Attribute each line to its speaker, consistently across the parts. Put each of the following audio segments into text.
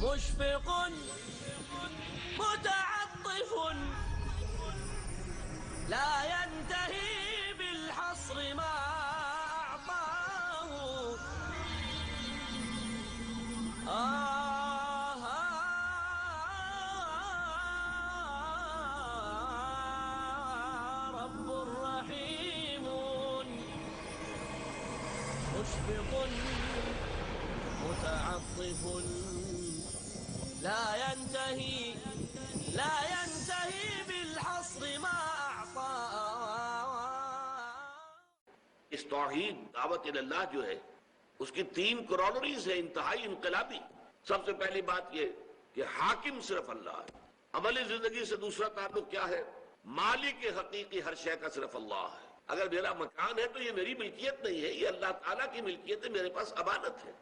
Speaker 1: مشفق متعطف لا ينتهي بالحصر ما أعطاه. رب رحيم مشفق متعطف لا ينتهي بالحصر ما أعطى.
Speaker 2: اس توحید دعوت اللہ جو ہے اس کی 3 کرولریز ہے انتہائی انقلابی. سب سے پہلی بات یہ کہ حاکم صرف اللہ ہے. عملی زندگی سے دوسرا تعلق کیا ہے؟ مالک حقیقی ہر شے کا صرف اللہ ہے. اگر میرا مکان ہے تو یہ میری ملکیت نہیں ہے، یہ اللہ تعالیٰ کی ملکیت ہے، میرے پاس امانت ہے.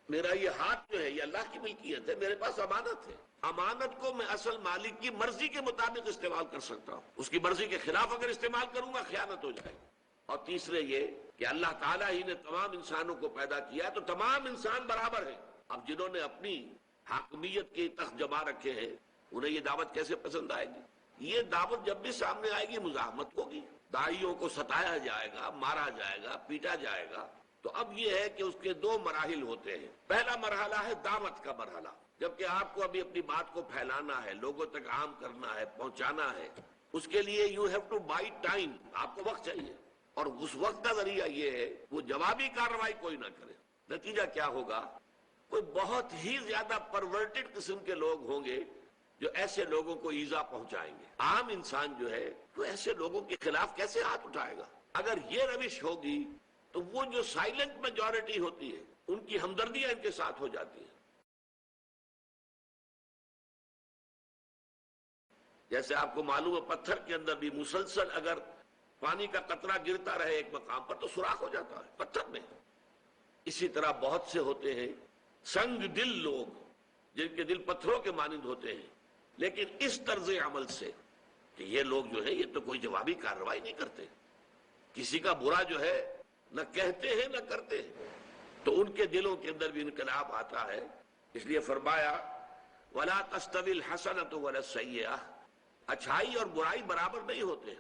Speaker 2: میرا یہ ہاتھ جو ہے یہ اللہ کی ملکیت ہے، میرے پاس امانت ہے. امانت کو میں اصل مالک کی مرضی کے مطابق استعمال کر سکتا ہوں. اس کی مرضی کے خلاف اگر استعمال کروں گا خیانت ہو جائے گی. اور تیسرے یہ کہ اللہ تعالیٰ ہی نے تمام انسانوں کو پیدا کیا تو تمام انسان برابر ہیں. اب جنہوں نے اپنی حاکمیت کے تخت جما رکھے ہیں انہیں یہ دعوت کیسے پسند آئے گی؟ یہ دعوت جب بھی سامنے آئے گی مزاحمت ہوگی، داعیوں کو ستایا جائے گا، مارا جائے گا، پیٹا جائے گا. تو اب یہ ہے کہ اس کے 2 مراحل ہوتے ہیں. پہلا مرحلہ ہے دعوت کا مرحلہ، جبکہ آپ کو ابھی اپنی بات کو پھیلانا ہے، لوگوں تک عام کرنا ہے، پہنچانا ہے. اس کے لیے you have to buy time, آپ کو وقت چاہیے. اور اس وقت کا ذریعہ یہ ہے وہ جوابی کارروائی کوئی نہ کرے. نتیجہ کیا ہوگا؟ کوئی بہت ہی زیادہ پرورٹڈ قسم کے لوگ ہوں گے جو ایسے لوگوں کو ایذا پہنچائیں گے. عام انسان جو ہے وہ ایسے لوگوں کے خلاف کیسے ہاتھ اٹھائے گا؟ اگر یہ روش ہوگی تو وہ جو سائلنٹ میجورٹی ہوتی ہے ان کی ہمدردیاں ان کے ساتھ ہو جاتی ہیں. جیسے آپ کو معلوم ہے پتھر کے اندر بھی مسلسل اگر پانی کا قطرہ گرتا رہے ایک مقام پر تو سوراخ ہو جاتا ہے پتھر میں. اسی طرح بہت سے ہوتے ہیں سنگ دل لوگ جن کے دل پتھروں کے مانند ہوتے ہیں، لیکن اس طرز عمل سے کہ یہ لوگ جو ہیں یہ تو کوئی جوابی کارروائی نہیں کرتے، کسی کا برا جو ہے نہ کہتے ہیں نہ کرتے ہیں، تو ان کے دلوں کے اندر بھی انقلاب آتا ہے. اس لیے فرمایا وَلَا تَسْتَوِي الْحَسَنَةُ وَلَا السَّيِّئَةُ، اچھائی اور برائی برابر نہیں ہوتے.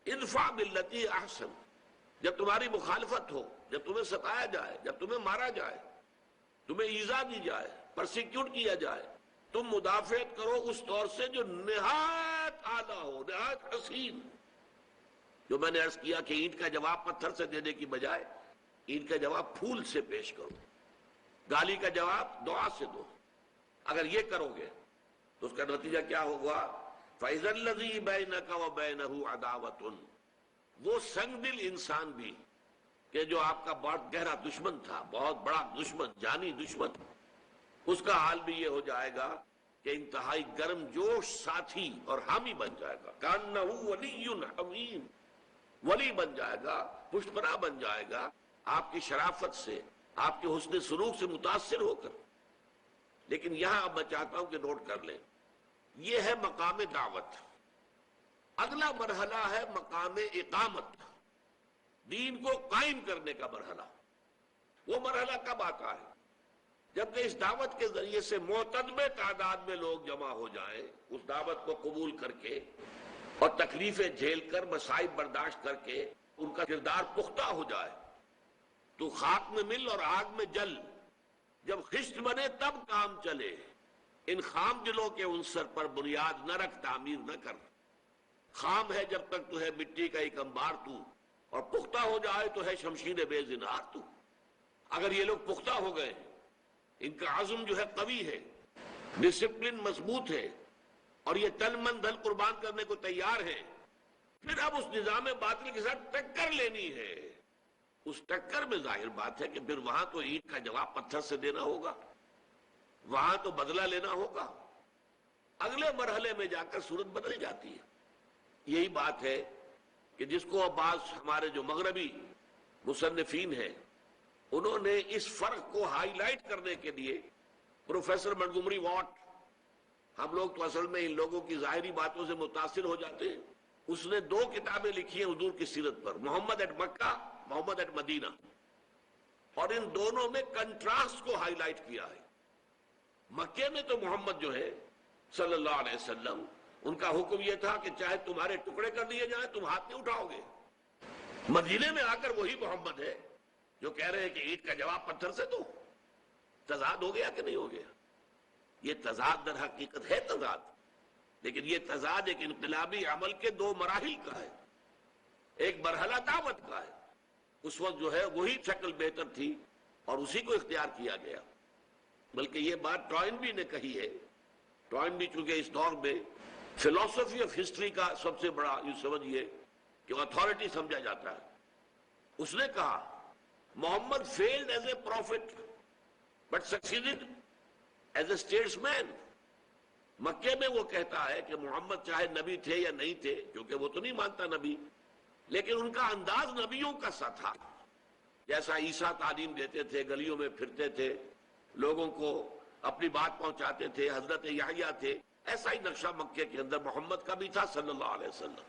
Speaker 2: ادفع باللتی احسن، جب تمہاری مخالفت ہو، جب تمہیں ستایا جائے، جب تمہیں مارا جائے، تمہیں ایذا دی جائے، پرسیکیوٹ کیا جائے، تم مدافعت کرو اس طور سے جو نہایت اعلیٰ ہو، نہایت حسین. جو میں نے عرض کیا کہ اینٹ کا جواب پتھر سے دینے کی بجائے اینٹ کا جواب پھول سے پیش کرو، گالی کا جواب دعا سے دو. اگر یہ کرو گے تو اس کا نتیجہ کیا ہوگا؟ فَإِذَا الَّذِي بَيْنَكَ وَبَيْنَهُ عَدَاوَةٌ، وہ سنگ دل انسان بھی کہ جو آپ کا بہت گہرا دشمن تھا، بہت بڑا دشمن، جانی دشمن، اس کا حال بھی یہ ہو جائے گا کہ انتہائی گرم جوش ساتھی اور حامی بن جائے گا. كَأَنَّهُ وَلِيٌّ حَمِيمٌ، ولی بن جائے گا، پشت پناہ بن جائے گا آپ کی شرافت سے، آپ کے حسن سلوک سے متاثر ہو کر. لیکن یہاں اب میں چاہتا ہوں کہ نوٹ کر لیں، یہ ہے مقام دعوت. اگلا مرحلہ ہے مقام اقامت، دین کو قائم کرنے کا مرحلہ. وہ مرحلہ کب آتا ہے؟ جبکہ اس دعوت کے ذریعے سے معتدل تعداد میں لوگ جمع ہو جائیں، اس دعوت کو قبول کر کے اور تکلیفیں جھیل کر، مصائب برداشت کر کے ان کا کردار پختہ ہو جائے. تو خاک میں مل اور آگ میں جل، جب خشت بنے تب کام چلے. ان خام دلوں کے عنصر پر بنیاد نہ رکھ، تعمیر نہ کر. خام ہے جب تک تو ہے مٹی کا ایک انبار تو، اور پختہ ہو جائے تو ہے شمشیر بے زنہار تو. اگر یہ لوگ پختہ ہو گئے، ان کا عزم جو ہے قوی ہے، ڈسپلن مضبوط ہے، اور یہ تن من دھن قربان کرنے کو تیار ہے، پھر اب اس نظام باطل کے ساتھ ٹکر لینی ہے. اس ٹکر میں ظاہر بات ہے کہ پھر وہاں تو اینٹ کا جواب پتھر سے دینا ہوگا، وہاں تو بدلہ لینا ہوگا. اگلے مرحلے میں جا کر صورت بدل جاتی ہے. یہی بات ہے کہ جس کو بعض ہمارے جو مغربی مصنفین ہیں انہوں نے اس فرق کو ہائی لائٹ کرنے کے لیے پروفیسر منٹگومری واٹ، ہم لوگ تو اصل میں ان لوگوں کی ظاہری باتوں سے متاثر ہو جاتے ہیں، اس نے 2 کتابیں لکھی ہیں حضور کی سیرت پر، محمد at Mecca, Muhammad at Medina, اور ان دونوں میں کنٹراسٹ کو ہائی لائٹ کیا ہے. مکے میں تو محمد جو ہے صلی اللہ علیہ وسلم، ان کا حکم یہ تھا کہ چاہے تمہارے ٹکڑے کر دیے جائیں تم ہاتھ نہیں اٹھاؤ گے۔ مدینے میں آ کر وہی محمد ہے جو کہہ رہے ہیں کہ اینٹ کا جواب پتھر سے دو۔ تضاد ہو گیا کہ نہیں ہو گیا؟ یہ تضاد در حقیقت ہے تضاد، لیکن یہ تضاد ایک انقلابی عمل کے دو مراحل کا ہے۔ ایک مرحلہ دعوت کا ہے، اس وقت جو ہے وہی شکل بہتر تھی اور اسی کو اختیار کیا گیا۔ بلکہ یہ بات ٹوائنبی نے کہی ہے، ٹوائنبی چونکہ اس دور میں فلسفی آف ہسٹری کا سب سے بڑا یہ سمجھیے کہ اتھارٹی سمجھا جاتا ہے، اس نے کہا Muhammad failed as a prophet but succeeded as a statesman. مکے میں وہ کہتا ہے کہ محمد چاہے نبی تھے یا نہیں تھے، کیونکہ وہ تو نہیں مانتا نبی، لیکن ان کا انداز نبیوں کا سا تھا۔ جیسا عیسیٰ تعلیم دیتے تھے، گلیوں میں پھرتے تھے، لوگوں کو اپنی بات پہنچاتے تھے، حضرت یحییٰ تھے، ایسا ہی نقشہ مکے کے اندر محمد کا بھی تھا صلی اللہ علیہ وسلم۔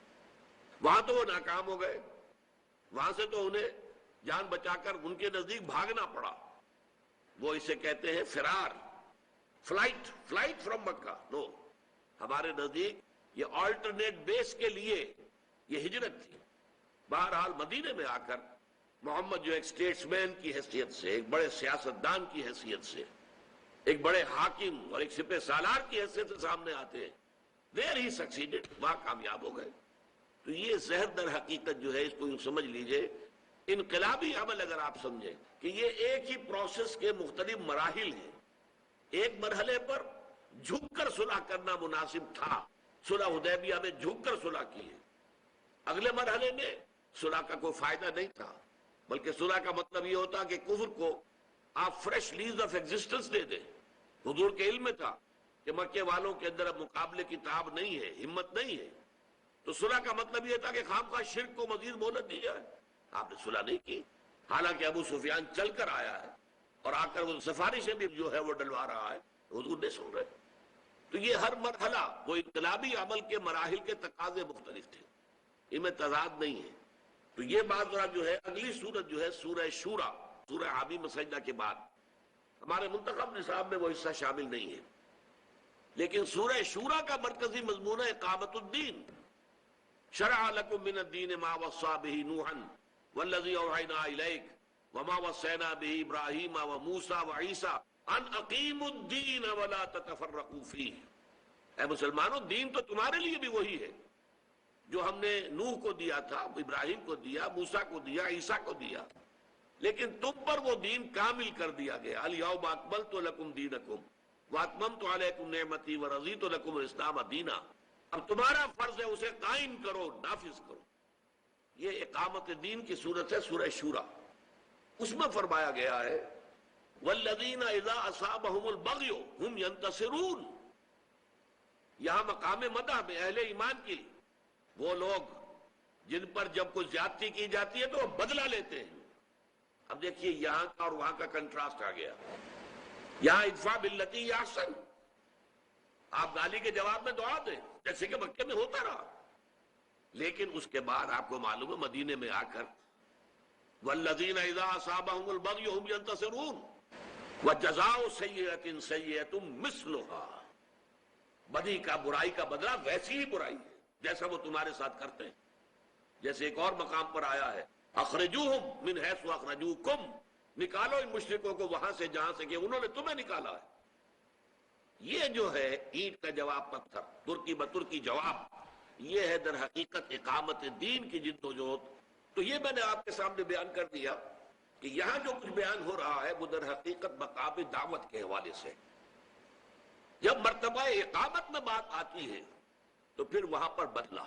Speaker 2: وہاں تو وہ ناکام ہو گئے، وہاں سے تو انہیں جان بچا کر ان کے نزدیک بھاگنا پڑا۔ وہ اسے کہتے ہیں فرار، فلائٹ فرام مکہ۔ نو، ہمارے نزدیک یہ آلٹرنیٹ بیس کے لیے یہ ہجرت تھی۔ بہرحال مدینے میں آ کر محمد جو ایک اسٹیٹس مین کی حیثیت سے، ایک بڑے سیاستدان کی حیثیت سے، ایک بڑے حاکم اور ایک سپہ سالار کی حیثیت سے سامنے آتے ہیں، دیر ہی سکسیڈڈ، وہاں کامیاب ہو گئے۔ تو یہ زہر در حقیقت جو ہے اس کو یوں سمجھ لیجئے، انقلابی عمل اگر آپ سمجھیں کہ یہ ایک ہی پروسیس کے مختلف مراحل ہیں۔ ایک مرحلے پر جھک کر صلح کرنا مناسب تھا، صلح حدیبیہ میں جھک کر صلح کی ہے۔ اگلے مرحلے میں صلح کا کوئی فائدہ نہیں تھا، بلکہ صلح کا مطلب یہ ہوتا کہ کفر کو آپ فریش لیز آف ایگزسٹنس دے دیں۔ حضور کے علم میں تھا کہ مکے والوں کے اندر اب مقابلے کی تاب نہیں ہے، ہمت نہیں ہے، تو صلح کا مطلب یہ تھا کہ خامخواہ شرک کو مزید مہلت دی جائے۔ آپ نے صلح نہیں کی، حالانکہ ابو سفیان چل کر آیا ہے اور آ کر وہ سفارشیں بھی جو ہے وہ ڈلوا رہا ہے، حضور نہیں سن رہے۔ تو یہ ہر مرحلہ وہ انقلابی عمل کے مراحل کے تقاضے مختلف تھے، ان میں تضاد نہیں ہے۔ تو یہ بات ذرا جو ہے اگلی سورت جو ہے سورہ شورا، سورہ حامیم سجدہ کے بعد، ہمارے منتخب نصاب میں وہ حصہ شامل نہیں ہے، لیکن سورہ شورا کا مرکزی مضمون ہے اقامت الدین۔ شرع لکم من الدین ما وصى به نوحا والذی اوحینا الیک وما وصینا به ابراہیم وموسیٰ وعیسیٰ ان اقیموا الدین ولا تتفرقوا فیہ۔ اے مسلمانوں، دین تو تمہارے لیے بھی وہی ہے جو ہم نے نوح کو دیا تھا، ابراہیم کو دیا، موسیٰ کو دیا، عیسیٰ کو دیا، لیکن تم پر وہ دین کامل کر دیا گیا۔ الیوم اکملت لکم دینکم واتممت علیکم نعمتی ورضیت لکم الاسلام دینا۔ اب تمہارا فرض ہے اسے قائم کرو، نافذ کرو۔ یہ اقامت دین کی صورت ہے سورہ شورا۔ اس میں فرمایا گیا ہے والذین اذا اصابہم البغی ہم ینتصرون۔ یہاں مقام مدح میں اہل ایمان کی، وہ لوگ جن پر جب کوئی زیادتی کی جاتی ہے تو وہ بدلہ لیتے ہیں۔ اب دیکھیے یہاں کا اور وہاں کا کنٹراسٹ آ گیا۔ یہاں ادفع باللتی احسن، آپ گالی کے جواب میں دعا دیں جیسے کہ مکے میں ہوتا رہا، لیکن اس کے بعد آپ کو معلوم ہے مدینے میں آ کر والذین اذا اصابہم البغی ہم ینتصرون وجزاء سیئۃ سیئۃ مثلھا۔ بدی کا، برائی کا بدلہ ویسی ہی برائی ہے جیسا وہ تمہارے ساتھ کرتے ہیں۔ جیسے ایک اور مقام پر آیا ہے اخرجوہم من حیث اخرجوکم، نکالو ان مشرکوں کو وہاں سے جہاں سے کہ انہوں نے تمہیں نکالا ہے۔ یہ جو ہے اینٹ کا جواب پتھر، ترکی بترکی جواب، یہ ہے در حقیقت اقامت دین کی جد و جہد۔ تو یہ میں نے آپ کے سامنے بیان کر دیا کہ یہاں جو کچھ بیان ہو رہا ہے وہ در حقیقت مقام دعوت کے حوالے سے۔ جب مرتبہ اقامت میں بات آتی ہے تو پھر وہاں پر بدلہ،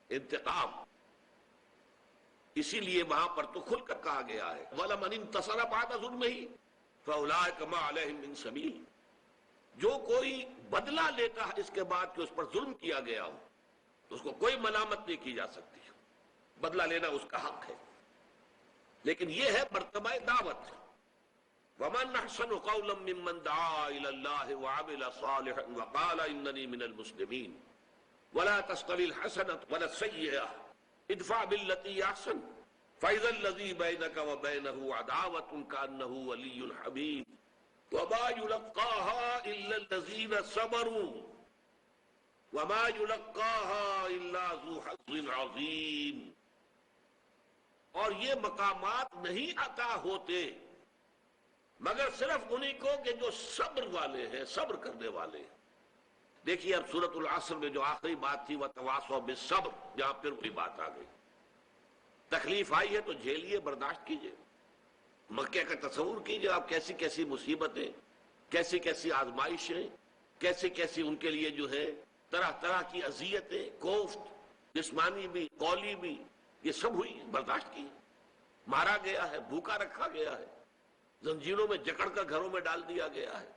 Speaker 2: انتقام، اسی لیے وہاں پر تو کھل کر کہا گیا ہے وَلَمَنِ انتَصَرَ بَعْدَ ظُلْمِهِ فَأُولَٰئِكَ مَا عَلَيْهِم مِّن سَبِيلٍ۔ جو کوئی بدلہ لیتا ہے اس کے بعد کہ اس پر ظلم کیا گیا ہو تو اس کو کوئی ملامت نہیں کی جا سکتی، بدلہ لینا اس کا حق ہے۔ لیکن یہ ہے مرتبہ دعوت۔ وَمَنْ أَحْسَنُ قَوْلًا مِّمَّنْ دَعَا إِلَى اللَّهِ وَعَمِلَ صَالِحًا وَقَالَ إِنَّنِي مِنَ الْمُسْلِمِينَ وَلَا تَسْتَوِي الْحَسَنَةُ وَلَا السَّيِّئَةُ ادْفَعْ بِالَّتِي أَحْسَنُ فَإِذَا الَّذِي بَيْنَكَ وَبَيْنَهُ عَدَاوَةٌ كَأَنَّهُ وَلِيٌّ حَمِيمٌ۔ وما يلقاها الا الذين صبروا وما يلقاها الا ذو حظ عظیم، اور یہ مقامات نہیں عطا ہوتے مگر صرف انہی کو کہ جو صبر والے ہیں، صبر کرنے والے ہیں۔ دیکھیے اب سورۃ العصر میں جو آخری بات تھی وَتَوَاصَوْا بِالصَّبْرِ، جہاں پھر وہی بات آ گئی، تکلیف آئی ہے تو جھیلیے، برداشت کیجئے۔ مکے کا تصور کیجئے آپ، کیسی کیسی مصیبتیں، کیسی کیسی آزمائشیں، کیسی کیسی ان کے لیے جو ہے طرح طرح کی اذیتیں، کوفت، جسمانی بھی قولی بھی، یہ سب ہوئی، برداشت کی، مارا گیا ہے، بھوکا رکھا گیا ہے، زنجیروں میں جکڑ کر گھروں میں ڈال دیا گیا ہے،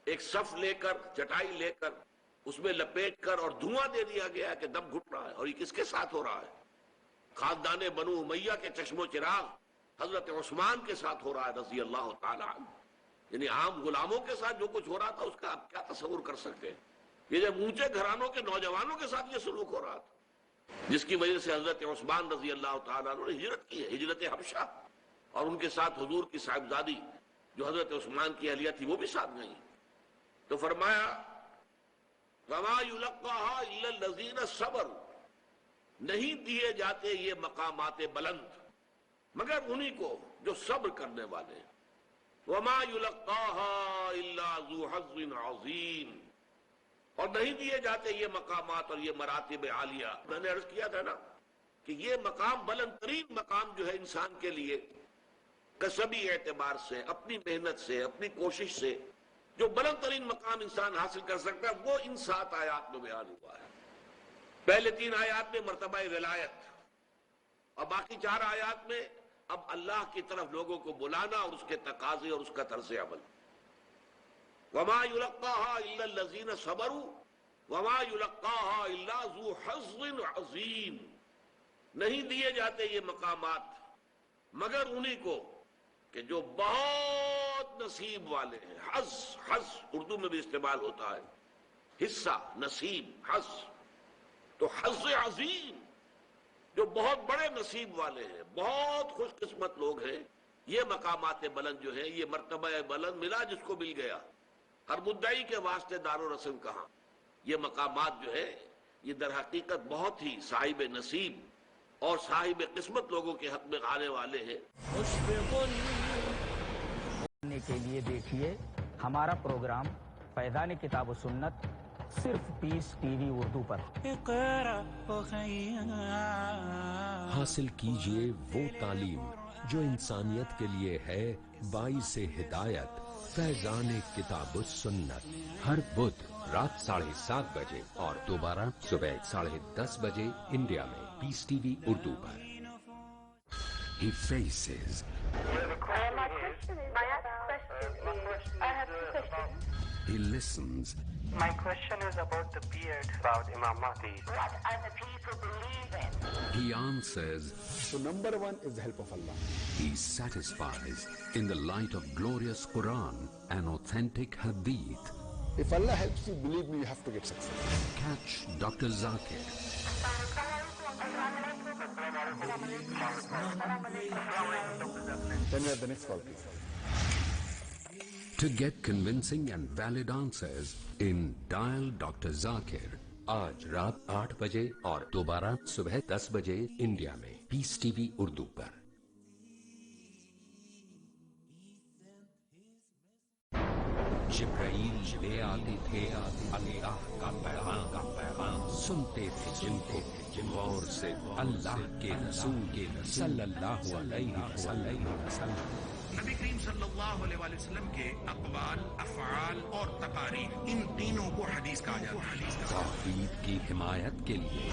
Speaker 2: ایک صف لے کر، چٹائی لے کر اس میں لپیٹ کر اور دھواں دے دیا گیا ہے کہ دم گھٹ رہا ہے۔ اور یہ کس کے ساتھ ہو رہا ہے؟ خاندان بنو امیہ کے چشم و چراغ حضرت عثمان کے ساتھ ہو رہا ہے رضی اللہ تعالی عنہ۔ یعنی عام غلاموں کے ساتھ جو کچھ ہو رہا تھا اس کا آپ کیا تصور کر سکتے ہیں؟ یہ جب اونچے گھرانوں کے نوجوانوں کے ساتھ یہ سلوک ہو رہا تھا، جس کی وجہ سے حضرت عثمان رضی اللہ تعالیٰ عنہ نے ہجرت کی ہے، ہجرت حبشہ، اور ان کے ساتھ حضور کی صاحبزادی جو حضرت عثمان کی اہلیہ تھی وہ بھی ساتھ گئی۔ تو فرمایا وَمَا يُلَقَّاهَا إِلَّا الَّذِينَ صَبَرُوا، نہیں دیے جاتے یہ مقامات بلند مگر انہی کو جو صبر کرنے والے ہیں۔ وَمَا يُلَقَّاهَا إِلَّا ذُو حَظٍّ عَظِيمٍ، اور نہیں دیے جاتے یہ مقامات اور یہ مراتب عالیہ۔ میں نے عرض کیا تھا نا کہ یہ مقام بلند ترین مقام جو ہے انسان کے لیے کسبی اعتبار سے، اپنی محنت سے، اپنی کوشش سے جو بلند ترین مقام انسان حاصل کر سکتا ہے وہ ان 7 آیات میں بیان ہوا ہے۔ پہلے 3 آیات میں مرتبہ ولایت، اور باقی 4 آیات میں اب اللہ کی طرف لوگوں کو بلانا اور اس کے تقاضے اور اس کا طرز عمل۔ وَمَا يُلَقَّاهَا إِلَّا الَّذِينَ صَبَرُوا وَمَا يُلَقَّاهَا إِلَّا ذُو حَظٍّ عَظِيمٍ، نہیں دیے جاتے یہ مقامات مگر انہی کو کہ جو بہت نصیب والے ہیں۔ حظ، حظ اردو میں بھی استعمال ہوتا ہے، حصہ، نصیب، حظ، تو حظ عظیم، جو بہت بڑے نصیب والے ہیں، بہت خوش قسمت لوگ ہیں۔ یہ مقامات بلند جو ہے، یہ مرتبہ بلند ملا جس کو مل گیا، ہر مدعی کے واسطے دار و رسم کہاں۔ یہ مقامات جو ہے یہ در حقیقت بہت ہی صاحب نصیب اور صاحب قسمت لوگوں کے حق میں آنے والے ہیں۔
Speaker 3: کرنے کے لیے دیکھیے ہمارا پروگرام فیضان کتاب و سنت صرف پیس ٹی وی اردو پر۔
Speaker 4: حاصل کیجئے وہ تعلیم جو انسانیت کے لیے ہے باعث ہدایت۔ فیضان کتاب و سنت ہر بدھ رات 7:30 بجے اور دوبارہ صبح 10:30 بجے انڈیا میں پیس ٹی وی اردو پر۔ He faces. He listens.
Speaker 5: My question is about the beard, about Imam Mahdi.
Speaker 6: What are the people believing?
Speaker 4: He answers.
Speaker 7: So number 1 is the help of Allah.
Speaker 4: He satisfies in the light of glorious Quran and authentic Hadith.
Speaker 7: If Allah helps you, believe me, you have to get success.
Speaker 4: Catch Dr. Zakir.
Speaker 7: Then we have the next call, please.
Speaker 4: To get convincing and valid answers in Dial Dr. Zakir. آج رات 8 بجے اور دوبارہ صبح 10 بجے India میں peace TV Urdu پر۔ جبرائیل لے آتے تھے اللہ کا پیغام، سنتے تھے جن کو غور سے اللہ کے رسول صلی اللہ علیہ وسلم۔
Speaker 8: نبی کریم صلی اللہ علیہ وسلم کے اقوال، افعال اور تقاریر، ان تینوں کو حدیث کہا جاتا ہے۔
Speaker 4: توحید کی حمایت کے لیے،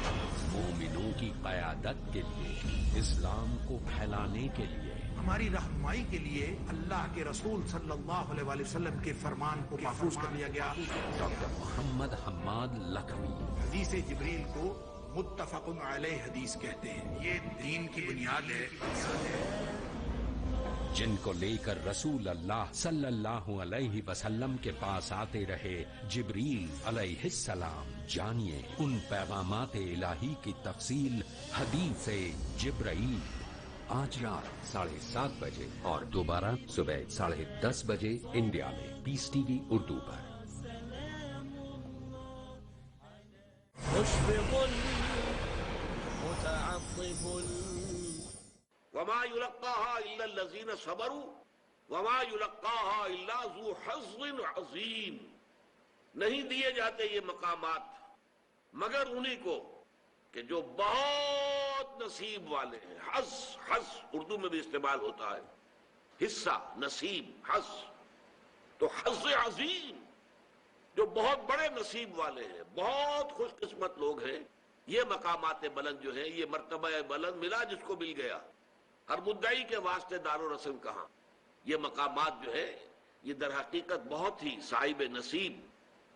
Speaker 4: مومنوں کی قیادت کے لیے، اسلام کو پھیلانے کے لیے،
Speaker 8: ہماری رہنمائی کے لیے اللہ کے رسول صلی اللہ علیہ وسلم کے فرمان کو محفوظ کر لیا گیا۔
Speaker 4: ڈاکٹر محمد حماد لکھوی۔
Speaker 8: حدیث جبریل کو متفق علیہ حدیث کہتے ہیں، یہ دین کی بنیاد ہے۔
Speaker 4: جن کو لے کر رسول اللہ صلی اللہ علیہ وسلم کے پاس آتے رہے جبریل علیہ السلام، جانیے ان پیغامات الہی کی تفصیل حدیث جبرائیل۔ آج رات 7:30 بجے اور دوبارہ صبح 10:30 بجے انڈیا میں پیس ٹی وی اردو پر۔
Speaker 1: مشفق متعطف
Speaker 2: وما يلقاها الا الذين صبروا وما يلقاها الا ذو حظ عظیم، نہیں دیے جاتے یہ مقامات مگر انہی کو کہ جو بہت نصیب والے ہیں۔ حظ اردو میں بھی استعمال ہوتا ہے، حصہ، نصیب، حظ، تو حظ عظیم، جو بہت بڑے نصیب والے ہیں، بہت خوش قسمت لوگ ہیں۔ یہ مقامات بلند جو ہیں، یہ مرتبہ بلند ملا جس کو مل گیا، ہر مدعی کے واسطے دار و رسم کہاں۔ یہ مقامات جو ہے یہ در حقیقت بہت ہی صاحب نصیب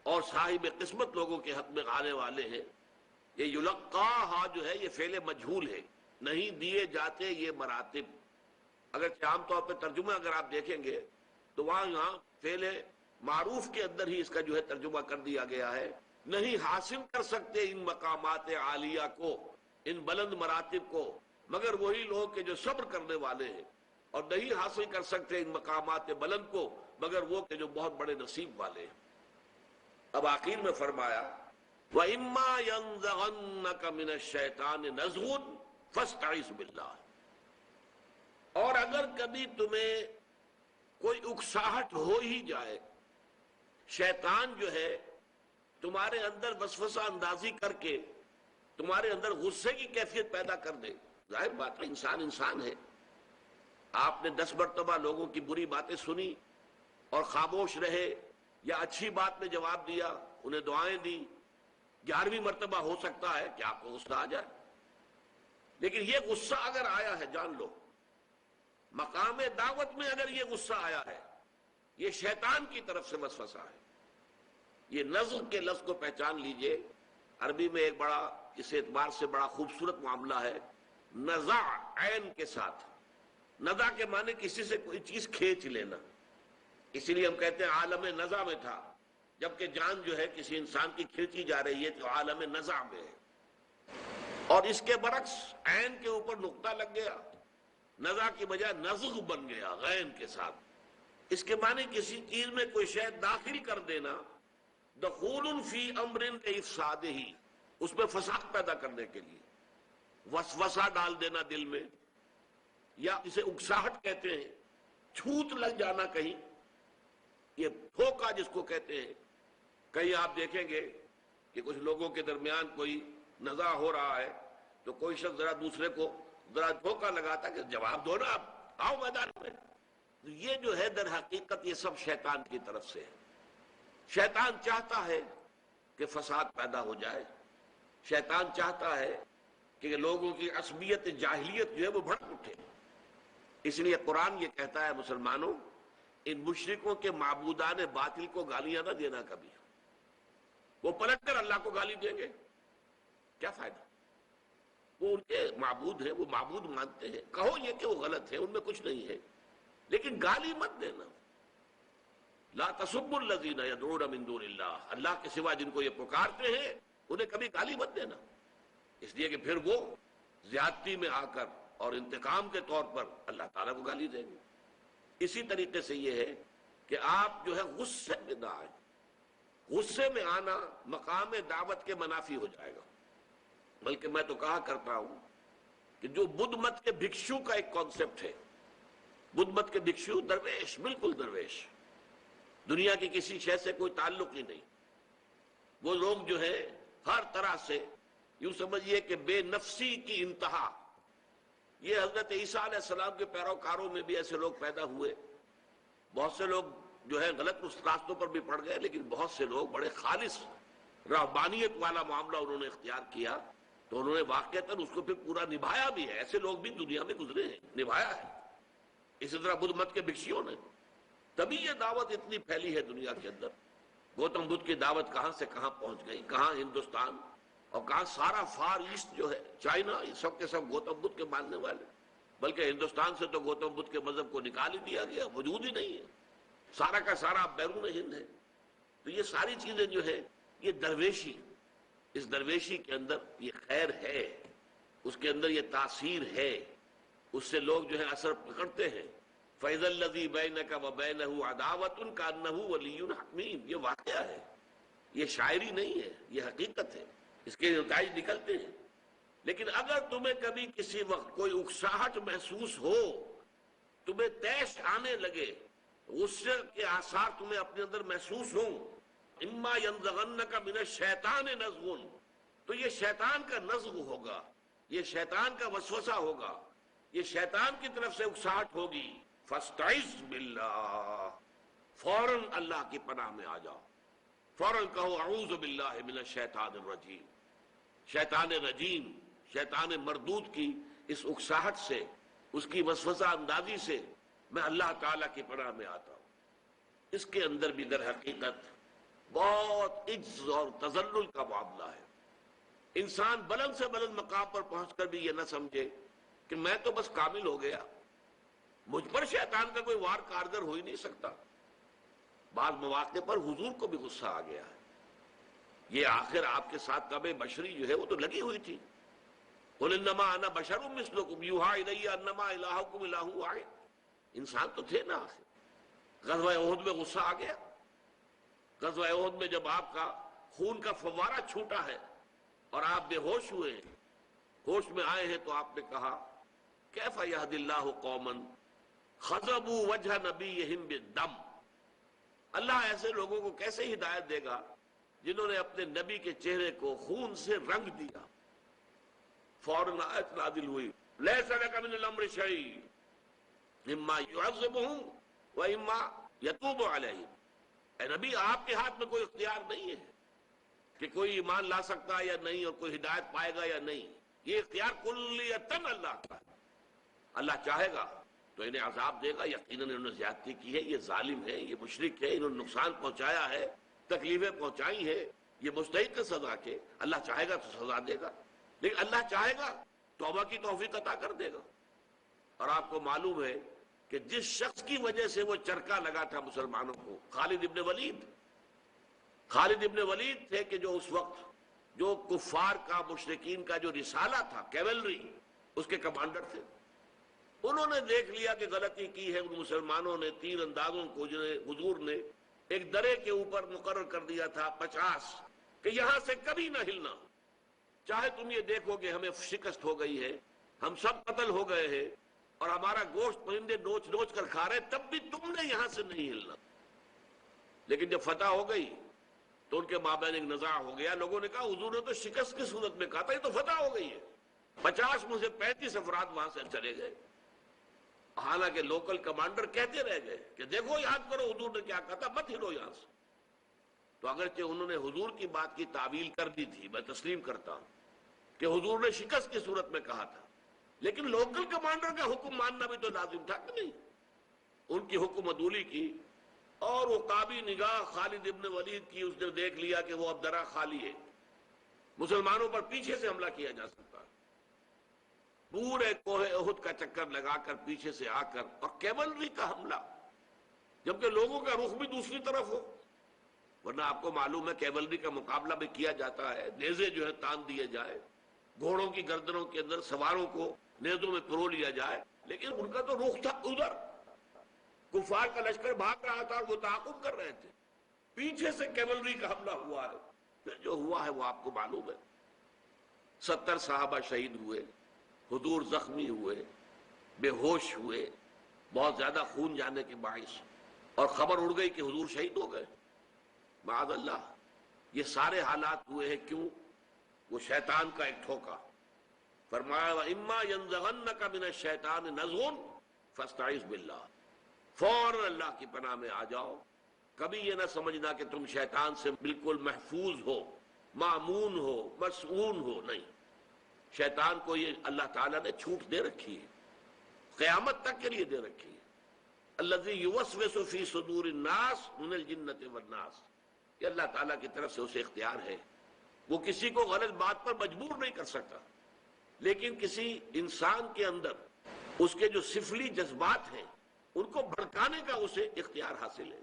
Speaker 2: اور صاحب قسمت لوگوں کے حق میں آنے والے ہیں۔ یہ یلقاہا جو ہے یہ فعل مجہول ہے، نہیں دیے جاتے یہ مراتب۔ اگر عام طور پہ ترجمہ اگر آپ دیکھیں گے تو یہاں فعل معروف کے اندر ہی اس کا جو ہے ترجمہ کر دیا گیا ہے، نہیں حاصل کر سکتے ان مقامات عالیہ کو، ان بلند مراتب کو، مگر وہی لوگ کہ جو صبر کرنے والے ہیں، اور نہیں حاصل کر سکتے ان مقامات بلند کو مگر وہ کہ جو بہت بڑے نصیب والے ہیں۔ اب آخر میں فرمایا وَإِمَّا يَنزَغَنَّكَ مِنَ الشَّيْطَانِ نَزْغٌ فَاسْتَعِذْ بِاللَّهِ، اور اگر کبھی تمہیں کوئی اکساہٹ ہو ہی جائے، شیطان جو ہے تمہارے اندر وسوسہ اندازی کر کے تمہارے اندر غصے کی کیفیت پیدا کر دے، ظاہر بات ہے انسان ہے، آپ نے 10 مرتبہ لوگوں کی بری باتیں سنی اور خاموش رہے، یا اچھی بات میں جواب دیا، انہیں دعائیں دی، 11ویں مرتبہ ہو سکتا ہے کہ آپ کو غصہ آ جائے۔ لیکن یہ غصہ اگر آیا ہے، جان لو مقام دعوت میں اگر یہ غصہ آیا ہے، یہ شیطان کی طرف سے وسوسہ ہے۔ یہ نزغ کے لفظ کو پہچان لیجئے، عربی میں ایک بڑا اس اعتبار سے بڑا خوبصورت معاملہ ہے، نزع عین کے ساتھ۔ نزع کے معنی کسی سے کوئی چیز کھینچ لینا، اسی لیے ہم کہتے ہیں عالم نزع میں تھا، جبکہ جان جو ہے کسی انسان کی کھینچی جا رہی ہے تو عالم نزع میں ہے۔ اور اس کے برعکس عین کے اوپر نقطہ لگ گیا، نزع کی بجائے نزغ بن گیا غین کے ساتھ۔ اس کے معنی کسی چیز میں کوئی شے داخل کر دینا، دخول فی امر افسادہ، اس میں فساد پیدا کرنے کے لیے، وسوسہ ڈال دینا دل میں، یا اسے اکساہٹ کہتے ہیں، چھوت لگ جانا کہیں، یہ پھوکا جس کو کہتے ہیں۔ کہیں آپ دیکھیں گے کہ کچھ لوگوں کے درمیان کوئی نزاع ہو رہا ہے تو کوئی شخص ذرا دوسرے کو ذرا دھوکہ لگاتا کہ جواب دو نا، آپ آؤ میدان میں۔ یہ جو ہے در حقیقت یہ سب شیطان کی طرف سے ہے۔ شیطان چاہتا ہے کہ فساد پیدا ہو جائے، شیطان چاہتا ہے کہ لوگوں کی عصبیت جاہلیت جو ہے وہ بھڑک اٹھے۔ اس لیے قرآن یہ کہتا ہے مسلمانوں، ان مشرکوں کے معبودان باطل کو گالیاں نہ دینا کبھی، وہ پلٹ کر اللہ کو گالی دیں گے، کیا فائدہ؟ وہ ان کے معبود ہیں، وہ معبود مانتے ہیں، کہو یہ کہ وہ غلط ہے، ان میں کچھ نہیں ہے، لیکن گالی مت دینا۔ لا تسبوا الذین یدعون من دون اللہ، اللہ کے سوا جن کو یہ پکارتے ہیں انہیں کبھی گالی مت دینا، اس لیے کہ پھر وہ زیادتی میں آ کر اور انتقام کے طور پر اللہ تعالیٰ کو گالی دیں گے۔ اسی طریقے سے یہ ہے کہ آپ جو ہے غصے میں نہ آئیں، غصے میں آنا مقام دعوت کے منافی ہو جائے گا۔ بلکہ میں تو کہا کرتا ہوں کہ جو بدھ مت کے بھکشو کا ایک کانسیپٹ ہے، بدھ مت کے بھکشو درویش، بالکل درویش، دنیا کی کسی شے سے کوئی تعلق ہی نہیں، وہ لوگ جو ہے ہر طرح سے یوں سمجھیے کہ بے نفسی کی انتہا۔ یہ حضرت عیسیٰ علیہ السلام کے پیروکاروں میں بھی ایسے لوگ پیدا ہوئے، بہت سے لوگ جو ہے غلط راستوں پر بھی پڑ گئے، لیکن بہت سے لوگ بڑے خالص رہبانیت والا معاملہ انہوں نے اختیار کیا تو انہوں نے واقعتاً اس کو پھر پورا نبھایا بھی ہے۔ ایسے لوگ بھی دنیا میں گزرے ہیں، نبھایا ہے۔ اسی طرح بدھ مت کے بھکشیوں نے، تبھی یہ دعوت اتنی پھیلی ہے دنیا کے اندر۔ گوتم بدھ کی دعوت کہاں سے کہاں پہنچ گئی، کہاں ہندوستان اور کہاں سارا فار ایسٹ جو ہے، چائنا، یہ سب کے سب گوتم بدھ کے ماننے والے۔ بلکہ ہندوستان سے تو گوتم بدھ کے مذہب کو نکال ہی دیا گیا، وجود ہی نہیں ہے، سارا کا سارا بیرون ہند ہے۔ تو یہ ساری چیزیں جو ہے یہ درویشی، اس درویشی کے اندر یہ خیر ہے، اس کے اندر یہ تاثیر ہے، اس سے لوگ جو ہے اثر پکڑتے ہیں. فَإِذَا الَّذِي بَيْنَكَ وَبَيْنَهُ عَدَاوَةٌ كَأَنَّهُ وَلِيٌّ حَمِيمٌ. یہ واقعہ ہے، یہ شاعری نہیں ہے، یہ حقیقت ہے، اس کے نتائج نکلتے ہیں. لیکن اگر تمہیں کبھی کسی وقت کوئی اکساہٹ محسوس ہو، تمہیں تیش آنے لگے، غصے کے آثار تمہیں اپنے اندر محسوس ہوں، اما ينزغنک من الشیطان نزغ، تو یہ شیطان کا نزغ ہوگا، یہ شیطان کا وسوسہ ہوگا، یہ شیطان کی طرف سے اکساہٹ ہوگی. فاستعذ باللہ، فوراً اللہ کی پناہ میں آ جاؤ، فوراً کہو اعوذ باللہ من الشیطان الرجیم. شیطان رجیم، شیطان مردود کی اس اکساہٹ سے، اس کی وسوسہ اندازی سے میں اللہ تعالیٰ کی پناہ میں آتا ہوں. اس کے اندر بھی در حقیقت بہت عجز اور تذلل کا معاملہ ہے. انسان بلند سے بلند مقام پر پہنچ کر بھی یہ نہ سمجھے کہ میں تو بس کامل ہو گیا، مجھ پر شیطان کا کوئی وار کارگر ہو ہی نہیں سکتا. بعض مواقع پر حضور کو بھی غصہ آ گیا ہے. یہ آخر آپ کے ساتھ طبع بشری جو ہے وہ تو لگی ہوئی تھی. قل انما انا بشر مثلکم یوحی الی انما الہکم الہ واحد. انسان تو تھے نا. آخر غزوہ احد میں غصہ آ گیا. غزوہ احد میں جب آپ کا خون کا فوارہ چھوٹا ہے اور آپ بے ہوش ہوئے ہیں، ہوش میں آئے ہیں، تو آپ نے کہا کیف یہدی اللہ قوما خضبوا وجہ نبیہم بالدم. اللہ ایسے لوگوں کو کیسے ہدایت دے گا جنہوں نے اپنے نبی کے چہرے کو خون سے رنگ دیا. فوراً آیت نازل ہوئی لیس لک من الامر شیء اما یعذبہم و اما یتوب علیہم. اے نبی، آپ کے ہاتھ میں کوئی اختیار نہیں ہے کہ کوئی ایمان لا سکتا ہے یا نہیں اور کوئی ہدایت پائے گا یا نہیں. یہ اختیار کلیتاً اللہ کا ہے. اللہ چاہے گا تو انہیں عذاب دے گا. یقیناً انہوں نے زیادتی کی ہے، یہ ظالم ہے، یہ مشرک ہے، انہوں نے نقصان پہنچایا ہے، تکلیفیں پہنچائی ہیں، یہ مستحق ہے سزا کے. اللہ چاہے گا تو سزا دے گا، لیکن اللہ چاہے گا توبہ کی توفیق عطا کر دے گا. اور آپ کو معلوم ہے کہ جس شخص کی وجہ سے وہ چرکا لگا تھا مسلمانوں کو، خالد ابن ولید. خالد ابن ولید تھے کہ جو اس وقت جو کفار کا، مشرکین کا جو رسالہ تھا، کیولری، اس کے کمانڈر تھے. انہوں نے دیکھ لیا کہ غلطی کی ہے ان مسلمانوں نے. تیر اندازوں کو جنہیں حضور نے ایک درے کے اوپر مقرر کر دیا تھا 50 کہ یہاں سے کبھی نہ ہلنا، چاہے تم یہ دیکھو کہ ہمیں شکست ہو گئی ہے، ہم سب قتل ہو گئے ہیں اور ہمارا گوشت پرندے نوچ نوچ کر کھا رہے، تب بھی تم نے یہاں سے نہیں ہلنا. لیکن جب فتح ہو گئی تو ان کے مابین ایک نزاع ہو گیا. لوگوں نے کہا حضور نے تو شکست کی صورت میں کہا تھا، یہ تو فتح ہو گئی ہے. 50 میں سے 35 افراد وہاں سے چلے گئے. حالانکہ لوکل کمانڈر کہتے رہ گئے کہ دیکھو یاد کرو حضور نے کیا کہا تھا، مت ہلو یہاں سے. تو اگرچہ انہوں نے حضور کی بات کی تعویل کر دی تھی، میں تسلیم کرتا ہوں کہ حضور نے شکست کی صورت میں کہا تھا، لیکن لوکل کمانڈر کا حکم ماننا بھی تو لازم تھا کہ نہیں. ان کی حکم عدولی کی اور وہ قابی نگاہ خالد ابن ولید کی. اس نے دیکھ لیا کہ وہ اب درہ خالی ہے، مسلمانوں پر پیچھے سے حملہ کیا جا سکتا ہے. پورے کوہ احد کا چکر لگا کر پیچھے سے آ کر، اور کیولری کا حملہ، جبکہ لوگوں کا رخ بھی دوسری طرف ہو. ورنہ آپ کو معلوم ہے کیولری کا مقابلہ بھی کیا جاتا ہے، نیزے جو ہے تان دیے جائے، گھوڑوں کی گردنوں کے اندر سواروں کو نیزوں میں پرو لیا جائے، لیکن ان کا تو رخ تھا ادھر. کفار کا لشکر بھاگ رہا تھا اور وہ تعاقب کر رہے تھے. پیچھے سے کیولری کا حملہ ہوا ہے. پھر جو ہوا ہے وہ آپ کو معلوم ہے. 70 صحابہ شہید ہوئے، حضور زخمی ہوئے، بے ہوش ہوئے، بہت زیادہ خون جانے کے باعث، اور خبر اڑ گئی کہ حضور شہید ہو گئے. معاذ اللہ. یہ سارے حالات ہوئے ہیں کیوں؟ وہ شیطان کا ایک ٹھوکا. فرمایا وَإِمَّا يَنزَغَنَّكَ مِنَ الشَّيْطَانِ نَزْغٌ فَاسْتَعِذْ بِاللَّهِ. فوراً اللہ کی پناہ میں آ جاؤ. کبھی یہ نہ سمجھنا کہ تم شیطان سے بالکل محفوظ ہو، مامون ہو، مسعون ہو. نہیں، شیطان کو یہ اللہ تعالیٰ نے چھوٹ دے رکھی ہے، قیامت تک کے لیے دے رکھی ہے. الذی یوسوس فی صدور الناس من الجنۃ والناس. یہ اللہ تعالیٰ کی طرف سے اسے اختیار ہے. وہ کسی کو غلط بات پر مجبور نہیں کر سکتا، لیکن کسی انسان کے اندر اس کے جو سفلی جذبات ہیں ان کو بھڑکانے کا اسے اختیار حاصل ہے.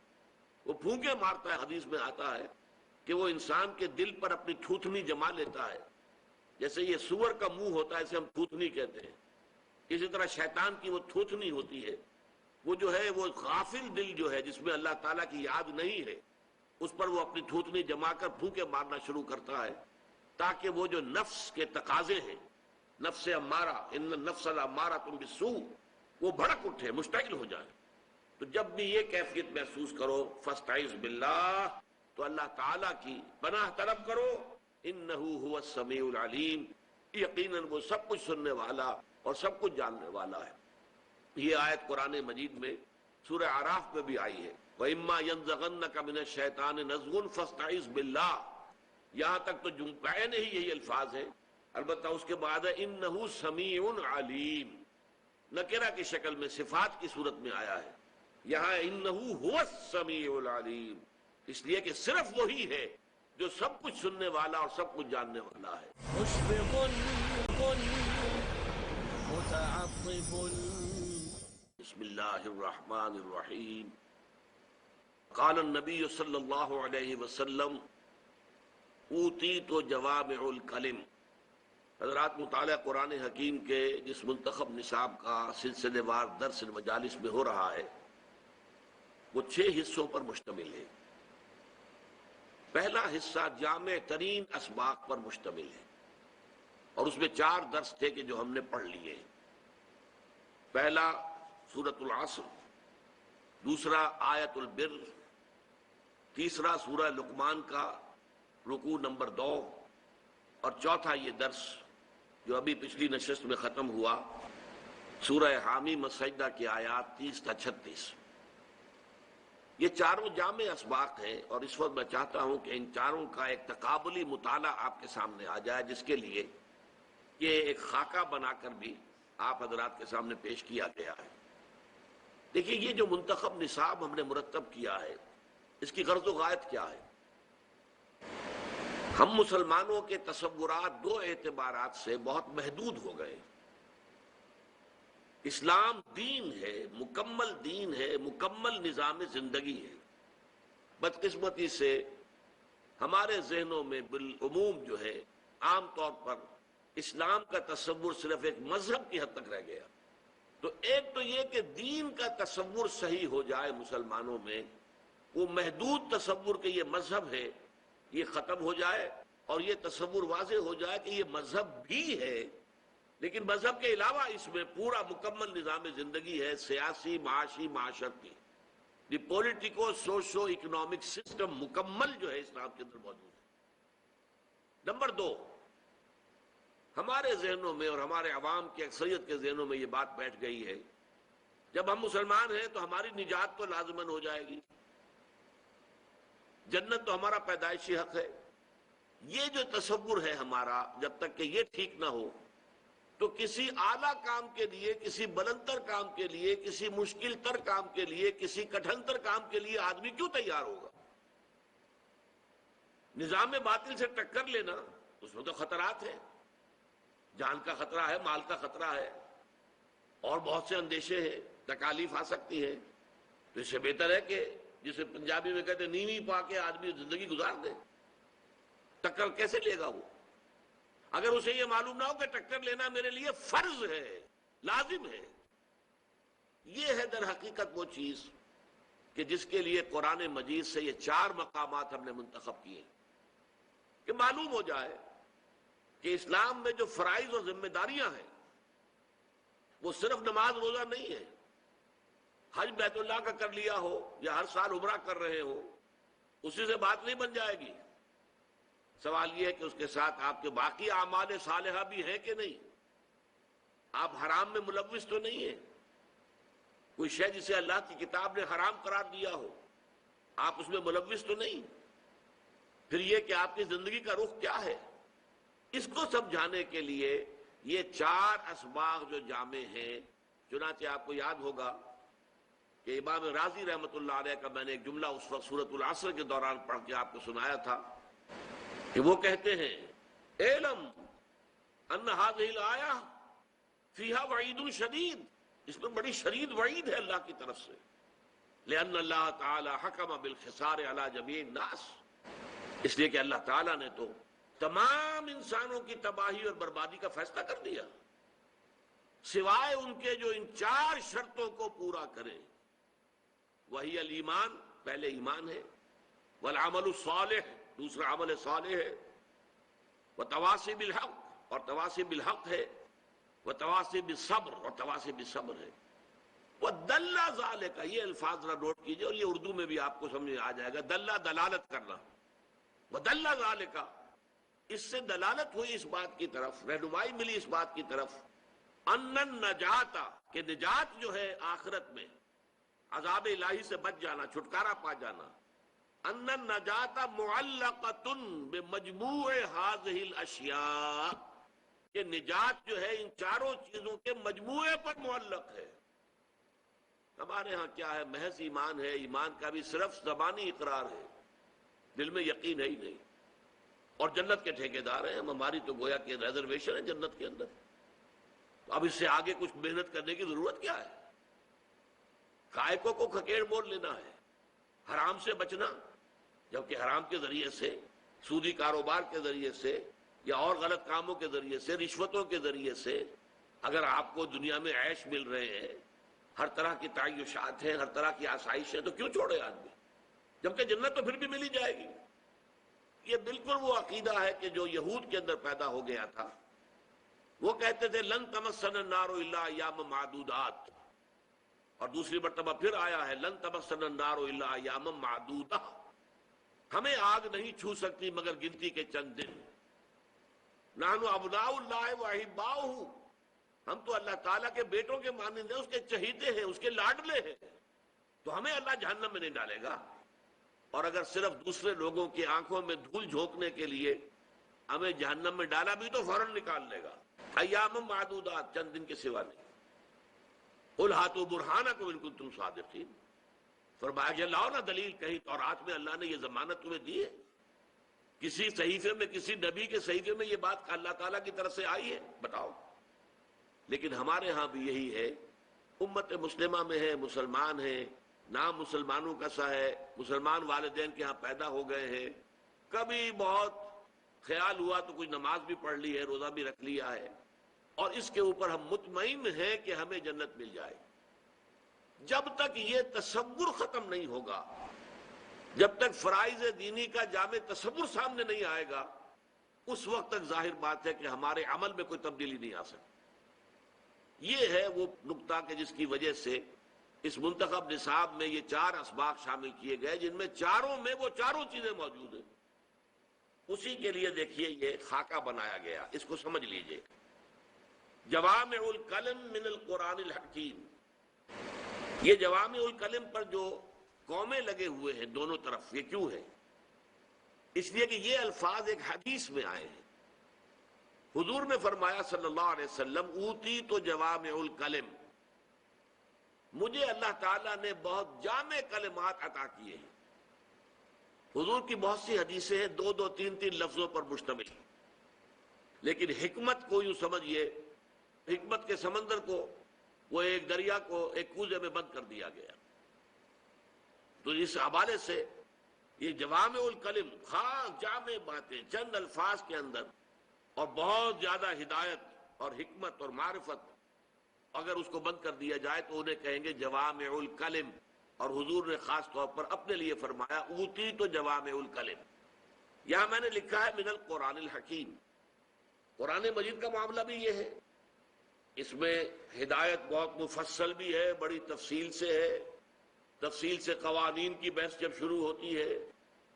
Speaker 2: وہ پھونکے مارتا ہے. حدیث میں آتا ہے کہ وہ انسان کے دل پر اپنی تھوتنی جما لیتا ہے. جیسے یہ سور کا منہ ہوتا ہے، اسے ہم تھوتنی کہتے ہیں. اسی طرح شیطان کی وہ تھوتنی ہوتی ہے، وہ جو ہے وہ غافل دل جو ہے جس میں اللہ تعالیٰ کی یاد نہیں ہے، اس پر وہ اپنی تھوتنی جما کر پھونکے مارنا شروع کرتا ہے تاکہ وہ جو نفس کے تقاضے ہیں، نفس امارہ، ان النفس لامارۃ بالسوء، وہ بھڑک اٹھے، مشتعل ہو جائے۔ تو جب بھی یہ کیفیت محسوس کرو فاستعذ باللہ، تو اللہ تعالیٰ کی پناہ طلب کرو، انہ هو السمیع العلیم، یقیناً وہ سب کچھ سننے والا اور سب کچھ جاننے والا ہے۔ یہ آیت قرآن مجید میں سورہ اعراف میں بھی آئی ہے، وَإِمَّا يَنزَغَنَّكَ مِنَ الشَّيْطَانِ نَزْغٌ فَاسْتَعِذْ بِاللَّهِ، یہاں تک تو پہلے ہی یہی الفاظ ہیں، البتہ اس کے بعد ہے انہ سمیع علیم، نکرہ کی شکل میں صفات کی صورت میں آیا ہے، یہاں انہ هو السمیع العلیم، اس لیے کہ صرف وہی ہے جو سب کچھ سننے والا اور سب کچھ جاننے والا ہے۔
Speaker 1: مشفق متعطف
Speaker 2: بسم اللہ الرحمن الرحیم۔ قال النبی صلی اللہ علیہ وسلم اوتیت جوامع الکلم۔ حضرات مطالعہ قرآن حکیم کے جس منتخب نصاب کا سلسلے وار درس مجالس میں ہو رہا ہے وہ 6 حصوں پر مشتمل ہے۔ پہلا حصہ جامع ترین اسباق پر مشتمل ہے اور اس میں 4 درس تھے کہ جو ہم نے پڑھ لیے۔ پہلا سورۃ العصر، دوسرا آیت البر، تیسرا سورہ لقمان کا رکوع نمبر 2، اور چوتھا یہ درس جو ابھی پچھلی نشست میں ختم ہوا، سورہ حامیم السجدہ کی آیات 30 تا 36۔ یہ چاروں جامع اسباق ہیں اور اس وقت میں چاہتا ہوں کہ ان چاروں کا ایک تقابلی مطالعہ آپ کے سامنے آ جائے، جس کے لیے یہ ایک خاکہ بنا کر بھی آپ حضرات کے سامنے پیش کیا گیا ہے۔ دیکھیے یہ جو منتخب نصاب ہم نے مرتب کیا ہے اس کی غرض و غایت کیا ہے؟ ہم مسلمانوں کے تصورات 2 اعتبارات سے بہت محدود ہو گئے۔ اسلام دین ہے، مکمل دین ہے، مکمل نظام زندگی ہے۔ بدقسمتی سے ہمارے ذہنوں میں بالعموم جو ہے عام طور پر اسلام کا تصور صرف ایک مذہب کی حد تک رہ گیا۔ تو ایک تو یہ کہ دین کا تصور صحیح ہو جائے مسلمانوں میں، وہ محدود تصور کہ یہ مذہب ہے یہ ختم ہو جائے، اور یہ تصور واضح ہو جائے کہ یہ مذہب بھی ہے لیکن مذہب کے علاوہ اس میں پورا مکمل نظام زندگی ہے، سیاسی، معاشی، معاشرتی، دی پولیٹیکو سوشو اکنامک سسٹم مکمل جو ہے اسلام کے اندر موجود ہے۔ نمبر 2، ہمارے ذہنوں میں اور ہمارے عوام کی اکثریت کے ذہنوں میں یہ بات بیٹھ گئی ہے جب ہم مسلمان ہیں تو ہماری نجات تو لازماً ہو جائے گی، جنت تو ہمارا پیدائشی حق ہے۔ یہ جو تصور ہے ہمارا، جب تک کہ یہ ٹھیک نہ ہو تو کسی اعلیٰ کام کے لیے، کسی بلند تر کام کے لیے، کسی مشکل تر کام کے لیے، کسی کٹھن تر کام کے لیے آدمی کیوں تیار ہوگا؟ نظام باطل سے ٹکر لینا اس میں تو خطرات ہیں، جان کا خطرہ ہے، مال کا خطرہ ہے، اور بہت سے اندیشے ہیں، تکالیف آ سکتی ہیں۔ تو اس سے بہتر ہے کہ جسے پنجابی میں کہتے ہیں نیوی پا کے آدمی زندگی گزار دے۔ ٹکر کیسے لے گا وہ اگر اسے یہ معلوم نہ ہو کہ ٹکر لینا میرے لیے فرض ہے، لازم ہے؟ یہ ہے در حقیقت وہ چیز کہ جس کے لیے قرآن مجید سے یہ 4 مقامات ہم نے منتخب کیے کہ معلوم ہو جائے کہ اسلام میں جو فرائض اور ذمہ داریاں ہیں وہ صرف نماز روزہ نہیں ہے۔ حج بیت اللہ کا کر لیا ہو یا ہر سال عمرہ کر رہے ہو، اسی سے بات نہیں بن جائے گی۔ سوال یہ ہے کہ اس کے ساتھ آپ کے باقی اعمال صالحہ بھی ہیں کہ نہیں؟ آپ حرام میں ملوث تو نہیں ہیں؟ کوئی شے جسے اللہ کی کتاب نے حرام قرار دیا ہو آپ اس میں ملوث تو نہیں؟ پھر یہ کہ آپ کی زندگی کا رخ کیا ہے؟ اس کو سمجھانے کے لیے یہ 4 اسباق جو جامع ہیں، چنانچہ آپ کو یاد ہوگا کہ امام رازی رحمۃ اللہ علیہ کا میں نے ایک جملہ اس وقت سورۃ العصر کے دوران پڑھ کے آپ کو سنایا تھا کہ وہ کہتے ہیں اعلم ان هذه الآیہ فیہا وعید شدید، اس میں بڑی شدید وعید ہے اللہ کی طرف سے، لأن اللہ تعالی حکم بالخسار علی جمیع الناس، اس لیے کہ اللہ تعالیٰ نے تو تمام انسانوں کی تباہی اور بربادی کا فیصلہ کر دیا۔ سوائے ان کے جو ان 4 شرطوں کو پورا کریں. وہی الایمان، پہلے ایمان ہے، والعمل الصالح، دوسرا عمل صالح ہے، وتواصی بالحق، اور تواصی بالحق ہے، وتواصی بالصبر، اور تواصی بالصبر ہے. وَدَلَّ ذَلِكَ، یہ الفاظ ذرا نوٹ کیجئے اور یہ اردو میں بھی آپ کو سمجھ آ جائے گا. دلہ دلالت کرنا، وَدَلَّ ذَلِكَ، اس سے دلالت ہوئی اس بات کی طرف، رہنمائی ملی اس بات کی طرف، ان النجات، کہ نجات جو ہے آخرت میں عذاب الہی سے بچ جانا، چھٹکارا پا جانا، ان النجات معلقۃ بمجموع هذه الاشیاء، کہ نجات جو ہے ان 4 چیزوں کے مجموعے پر معلق ہے. ہمارے ہاں کیا ہے، محض ایمان ہے، ایمان کا بھی صرف زبانی اقرار ہے، دل میں یقین ہے ہی نہیں، اور جنت کے ٹھیکیدار ہیں ہم، ہماری تو گویا کہ ریزرویشن ہے جنت کے اندر. تو اب اس سے آگے کچھ محنت کرنے کی ضرورت کیا ہے؟ کائکوں کو کھکیڑ موڑ لینا ہے، حرام سے بچنا، جبکہ حرام کے ذریعے سے، سودی کاروبار کے ذریعے سے، یا اور غلط کاموں کے ذریعے سے، رشوتوں کے ذریعے سے اگر آپ کو دنیا میں عیش مل رہے ہیں، ہر طرح کی تعیشات ہیں، ہر طرح کی آسائش ہے، تو کیوں چھوڑے آدمی؟ جبکہ جنت تو پھر بھی مل ہی جائے گی. یہ بالکل وہ عقیدہ ہے کہ جو یہود کے اندر پیدا ہو گیا تھا. وہ کہتے تھے لن تمسنا النار الا ایاما معدودات، اور دوسری مرتبہ پھر آیا ہے لن تمسنا النار الا ایاما معدودہ، ہمیں آگ نہیں چھو سکتی مگر گنتی کے چند دن. نحن ابناء اللہ واحباؤہ، ہم تو اللہ تعالیٰ کے بیٹوں کے مانند ہیں، اس کے چہیتے ہیں، اس کے لاڈلے ہیں، تو ہمیں اللہ جہنم میں نہیں ڈالے گا. اور اگر صرف دوسرے لوگوں کی آنکھوں میں دھول جھونکنے کے لیے ہمیں جہنم میں ڈالا بھی تو فوراً نکال لے گا. ایام معدودات، چند دن کے سوا نہیں. قل ہاتوا برہانکم ان کنتم صادقین، فرمایا کہ لاؤ نا دلیل، کہیں تورات میں اللہ نے یہ ضمانت تمہیں دی ہے؟ کسی صحیفے میں، کسی نبی کے صحیفے میں یہ بات اللہ تعالیٰ کی طرف سے آئی ہے؟ بتاؤ. لیکن ہمارے ہاں بھی یہی ہے، امت مسلمہ میں ہے، مسلمان ہیں، نام مسلمانوں کا سا ہے، مسلمان والدین کے ہاں پیدا ہو گئے ہیں، کبھی بہت خیال ہوا تو کچھ نماز بھی پڑھ لی ہے، روزہ بھی رکھ لیا ہے، اور اس کے اوپر ہم مطمئن ہیں کہ ہمیں جنت مل جائے. جب تک یہ تصور ختم نہیں ہوگا، جب تک فرائض دینی کا جامع تصور سامنے نہیں آئے گا، اس وقت تک ظاہر بات ہے کہ ہمارے عمل میں کوئی تبدیلی نہیں آ سکتی. یہ ہے وہ نقطہ کہ جس کی وجہ سے اس منتخب نصاب میں یہ 4 اسباق شامل کیے گئے، جن میں چاروں میں وہ چاروں چیزیں موجود ہیں. اسی کے لیے دیکھیے یہ خاکہ بنایا گیا، اس کو سمجھ لیجئے. جوامع الکلم من القرآن الحکیم، یہ جوامع الکلم پر جو قومیں لگے ہوئے ہیں دونوں طرف، یہ کیوں ہے؟ اس لیے کہ یہ الفاظ ایک حدیث میں آئے ہیں. حضور نے فرمایا صلی اللہ علیہ وسلم اوتیت جوامع الکلم، مجھے اللہ تعالیٰ نے بہت جامع کلمات عطا کیے ہیں. حضور کی بہت سی حدیثیں ہیں 2-2 3-3 لفظوں پر مشتمل، لیکن حکمت کو یوں سمجھیے، حکمت کے سمندر کو، وہ ایک دریا کو ایک کوزے میں بند کر دیا گیا. تو اس حوالے سے یہ جوامع الکلم، خاص جامع باتیں چند الفاظ کے اندر، اور بہت زیادہ ہدایت اور حکمت اور معرفت، اگر اس کو بند کر دیا جائے تو انہیں کہیں گے جوامع الکلم. اور حضور نے خاص طور پر اپنے لیے فرمایا اوتیت جوامع الکلم. یہاں میں نے لکھا ہے من القرآن الحکیم. قرآن مجید کا معاملہ بھی یہ ہے، اس میں ہدایت بہت مفصل بھی ہے، بڑی تفصیل سے ہے. تفصیل سے قوانین کی بحث جب شروع ہوتی ہے،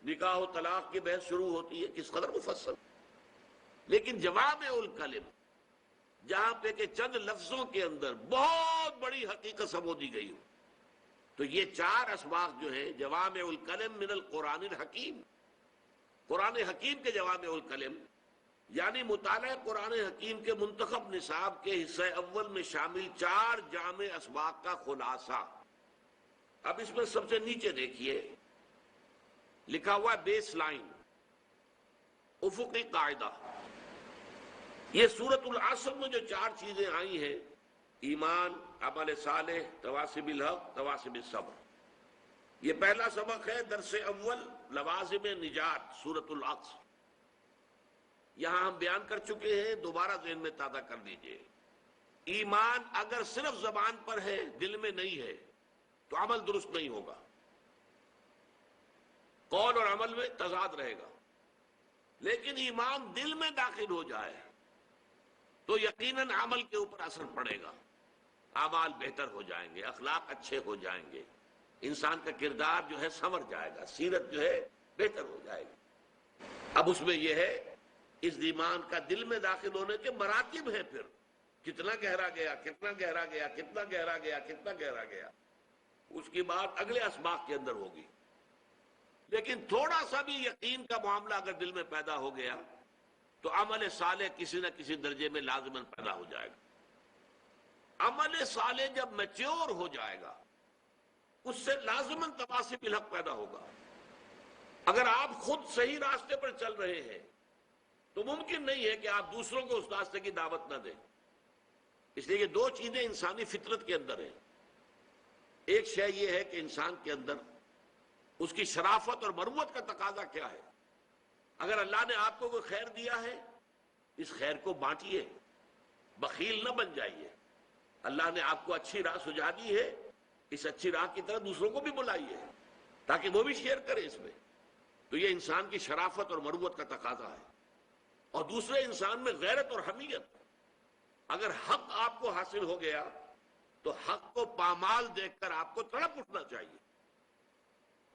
Speaker 2: نکاح و طلاق کی بحث شروع ہوتی ہے، کس قدر مفصل. لیکن جوامع الکلم، جہاں پہ کہ چند لفظوں کے اندر بہت بڑی حقیقت سمو دی گئی ہو، تو یہ 4 اسباق جو ہیں جوامع الکلم من القرآن الحکیم، قرآن حکیم کے جوامع الکلم، یعنی مطالعہ قرآن حکیم کے منتخب نصاب کے حصہ اول میں شامل 4 جامع اسباق کا خلاصہ. اب اس میں سب سے نیچے دیکھیے لکھا ہوا بیس لائن، افقی قاعدہ. یہ سورۃ العصر میں جو 4 چیزیں آئی ہیں، ایمان، عمل صالح، تواصی بالحق، تواصی بالصبر، یہ پہلا سبق ہے درس اول لوازم نجات سورۃ العصر. یہاں ہم بیان کر چکے ہیں، دوبارہ ذہن میں تازہ کر لیجئے. ایمان اگر صرف زبان پر ہے دل میں نہیں ہے تو عمل درست نہیں ہوگا، قول اور عمل میں تضاد رہے گا. لیکن ایمان دل میں داخل ہو جائے تو یقیناً عمل کے اوپر اثر پڑے گا، اعمال بہتر ہو جائیں گے، اخلاق اچھے ہو جائیں گے، انسان کا کردار جو ہے سنور جائے گا، سیرت جو ہے بہتر ہو جائے گی. اب اس میں یہ ہے اس ایمان کا دل میں داخل ہونے کے مراتب ہیں، پھر کتنا گہرا گیا، کتنا گہرا گیا، کتنا گہرا گیا، کتنا گہرا گیا، اس کی بات اگلے اسباق کے اندر ہوگی. لیکن تھوڑا سا بھی یقین کا معاملہ اگر دل میں پیدا ہو گیا تو عمل صالح کسی نہ کسی درجے میں لازماً پیدا ہو جائے گا. عمل صالح جب میچور ہو جائے گا اس سے لازماً تواصب الحق پیدا ہوگا. اگر آپ خود صحیح راستے پر چل رہے ہیں تو ممکن نہیں ہے کہ آپ دوسروں کو اس راستے کی دعوت نہ دیں. اس لیے یہ دو چیزیں انسانی فطرت کے اندر ہیں. ایک شے یہ ہے کہ انسان کے اندر اس کی شرافت اور مروت کا تقاضا کیا ہے. اگر اللہ نے آپ کو کوئی خیر دیا ہے اس خیر کو بانٹیے، بخیل نہ بن جائیے. اللہ نے آپ کو اچھی راہ سجھا دی ہے، اس اچھی راہ کی طرح دوسروں کو بھی بلائیے تاکہ وہ بھی شیئر کرے اس میں. تو یہ انسان کی شرافت اور مروت کا تقاضا ہے. اور دوسرے انسان میں غیرت اور حمیت. اگر حق آپ کو حاصل ہو گیا تو حق کو پامال دیکھ کر آپ کو تڑپ اٹھنا چاہیے.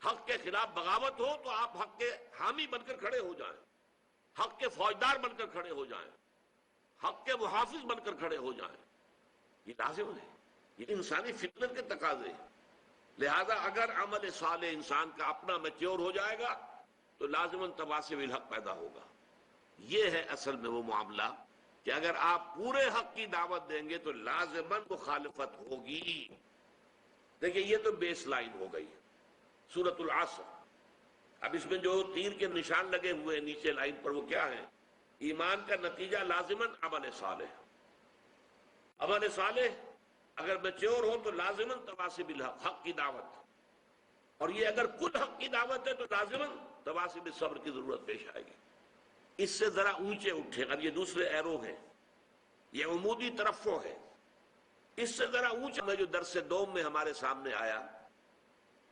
Speaker 2: حق کے خلاف بغاوت ہو تو آپ حق کے حامی بن کر کھڑے ہو جائیں، حق کے فوجدار بن کر کھڑے ہو جائیں، حق کے محافظ بن کر کھڑے ہو جائیں. یہ لازم ہے، یہ انسانی فطرت کے تقاضے ہیں. لہذا اگر عمل صالح انسان کا اپنا میچور ہو جائے گا تو لازماً تواصب الحق پیدا ہوگا. یہ ہے اصل میں وہ معاملہ کہ اگر آپ پورے حق کی دعوت دیں گے تو لازماً مخالفت ہوگی. دیکھیں یہ تو بیس لائن ہو گئی سورۃ العصر. اب اس میں جو تیر کے نشان لگے ہوئے ہیں نیچے لائن پر وہ کیا ہیں؟ ایمان کا نتیجہ لازماً عمل صالح. عمل صالح اگر میچور ہو تو لازماً تواصب الحق، حق کی دعوت. اور یہ اگر کل حق کی دعوت ہے تو لازماً تواصب صبر کی ضرورت پیش آئے گی. اس سے ذرا اونچے اٹھے، اب یہ دوسرے ایرو ہیں، یہ عمودی ترفع ہے. اس سے ذرا اونچا میں جو درس دوم میں ہمارے سامنے آیا،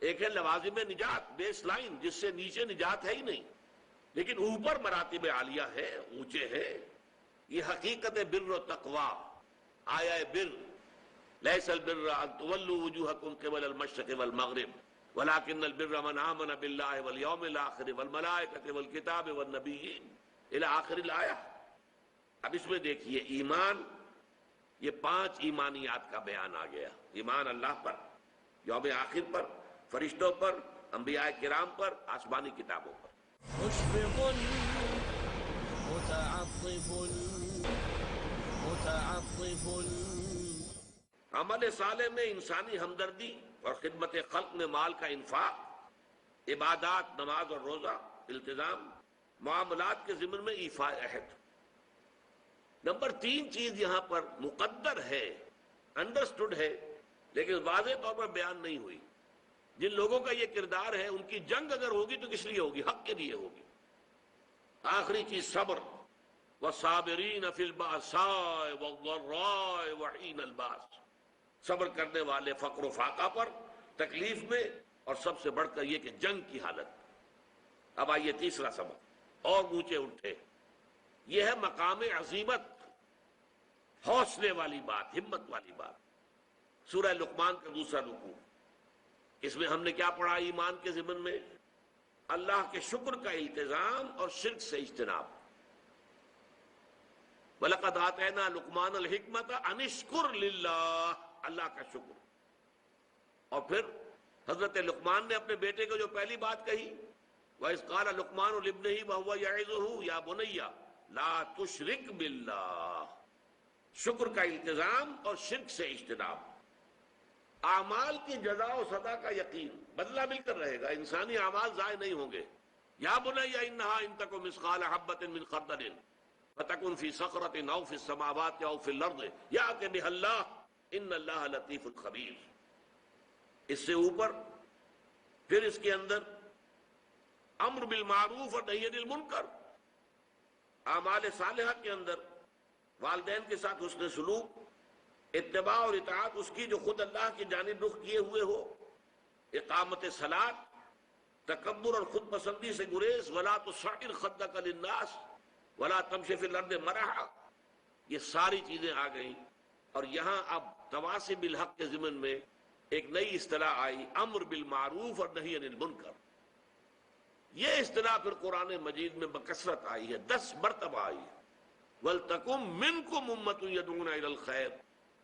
Speaker 2: ایک ہے لوازم نجات، بیس لائن جس سے نیچے نجات ہے ہی نہیں لیکن اوپر مراتب عالیہ ہے، اونچے ہے. یہ حقیقت بر و تقوی، آیا بر. لیس البر ان تولوا وجوہکم قبل المشرق والمغرب ولکن البر من آمن باللہ والیوم الآخر والملائکۃ والکتاب والنبیین الی آخر الآیہ. اب اس میں دیکھیے ایمان، یہ 5 ایمانیات کا بیان آ گیا. ایمان اللہ پر، یوم آخر پر، فرشتوں پر، انبیاء کرام پر، آسمانی کتابوں پر.
Speaker 1: مشفق متعطف متعطف.
Speaker 2: عمل صالح میں انسانی ہمدردی اور خدمت خلق میں مال کا انفاق، عبادات، نماز اور روزہ، التزام، معاملات کے ضمن میں ایفاء عہد. نمبر 3 چیز یہاں پر مقدر ہے، انڈرسٹوڈ ہے لیکن واضح طور پر بیان نہیں ہوئی. جن لوگوں کا یہ کردار ہے ان کی جنگ اگر ہوگی تو کس لیے ہوگی؟ حق کے لیے ہوگی. آخری چیز صبر، والصابرین فی البأساء والضراء وحین الباس. صبر کرنے والے فقر و فاقہ پر، تکلیف میں، اور سب سے بڑھ کر یہ کہ جنگ کی حالت. اب آئیے تیسرا سبق اور اونچے اٹھے. یہ ہے مقام عزیمت، حوصلے والی بات، ہمت والی بات. سورہ لقمان کا دوسرا رکوع. اس میں ہم نے کیا پڑھا؟ ایمان کے ضمن میں اللہ کے شکر کا التزام اور شرک سے اجتناب. وَلَقَدْ آتَيْنَا لُقْمَانَ الْحِكْمَةَ أَنِ اشْكُرْ لِلَّهِ، اللہ کا شکر. اور پھر حضرت لقمان نے اپنے بیٹے کو جو پہلی بات کہی، وَإِذْ قَالَ لُقْمَانُ لِابْنِهِ وَهُوَ يَعِظُهُ يَا بُنَيَّ لَا تُشْرِكْ بِاللَّهِ. شکر کا التزام اور شرک سے اجتناب. اعمال کی جزا و سزا کا یقین، بدلہ مل کر رہے گا، انسانی اعمال ضائع نہیں ہوں گے. یا بنی انہا ان تک مثقال حبۃ من خردل فتکن فی صخرۃ او فی السماوات او فی الارض یأتی بها اللہ ان اللہ لطیف خبیر. اس سے اوپر پھر اس کے اندر امر بالمعروف اور نہی عن المنکر. اعمال صالحہ کے اندر والدین کے ساتھ حسن سلوک، اتباع اور اطاعت اس کی جو خود اللہ کی جانب رخ کیے ہوئے ہو، اقامت صلاۃ، تکبر اور خود پسندی سے گریز، ولا تصعر خدک للناس ولا تمشی فی الارض مرحا، یہ ساری چیزیں آ گئیں. اور یہاں اب تواصی بالحق کے ضمن میں ایک نئی اصطلاح آئی، امر بالمعروف اور نہی عن المنکر. یہ اصطلاح پھر قرآن مجید میں بکثرت آئی ہے، 10 مرتبہ آئی ہے. وَلْتَكُمْ مِنْكُمْ أُمَّةٌ يَدْعُونَ إِلَى الْخَيْرِ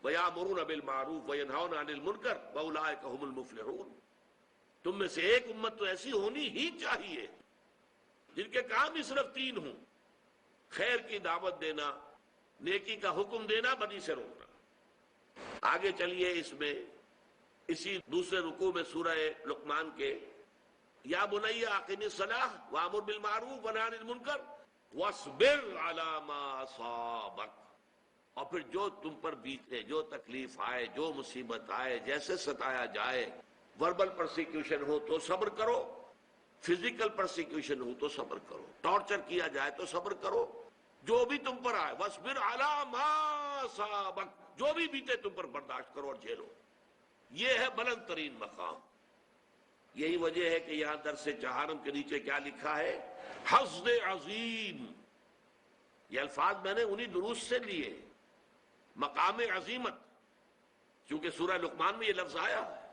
Speaker 2: وَيَأْمُرُونَ بِالْمَعْرُوفِ وَيَنْهَوْنَ عَنِ الْمُنْكَرِ وَأُولَٰئِكَ هُمُ الْمُفْلِحُونَ. تم میں سے ایک امت تو ایسی ہونی ہی چاہیے جن کے کام ہی صرف 3 ہوں: خیر کی دعوت دینا، نیکی کا حکم دینا، بدی سے روکنا. آگے چلیے اس میں اسی دوسرے رکوع میں سورہ لقمان کے یا بنی اقم الصلاۃ وامر بالمعروف ونہی عن المنکر واصبر علی ما اصابک، اور پھر جو تم پر بیتے، جو تکلیف آئے، جو مصیبت آئے، جیسے ستایا جائے، وربل پرسیکیوشن ہو تو صبر کرو، فزیکل پرسیکیوشن ہو تو صبر کرو، ٹارچر کیا جائے تو صبر کرو، جو بھی تم پر آئے واصبر علی ما اصابک، جو بھی بیتے تم پر برداشت کرو اور جھیلو. یہ ہے بلند ترین مقام. یہی وجہ ہے کہ یہاں درس چہارم کے نیچے کیا لکھا ہے؟ حظ عظیم. یہ الفاظ میں نے انہی دروس سے لیے، مقام عظیمت، چونکہ سورہ لقمان میں یہ لفظ آیا ہے.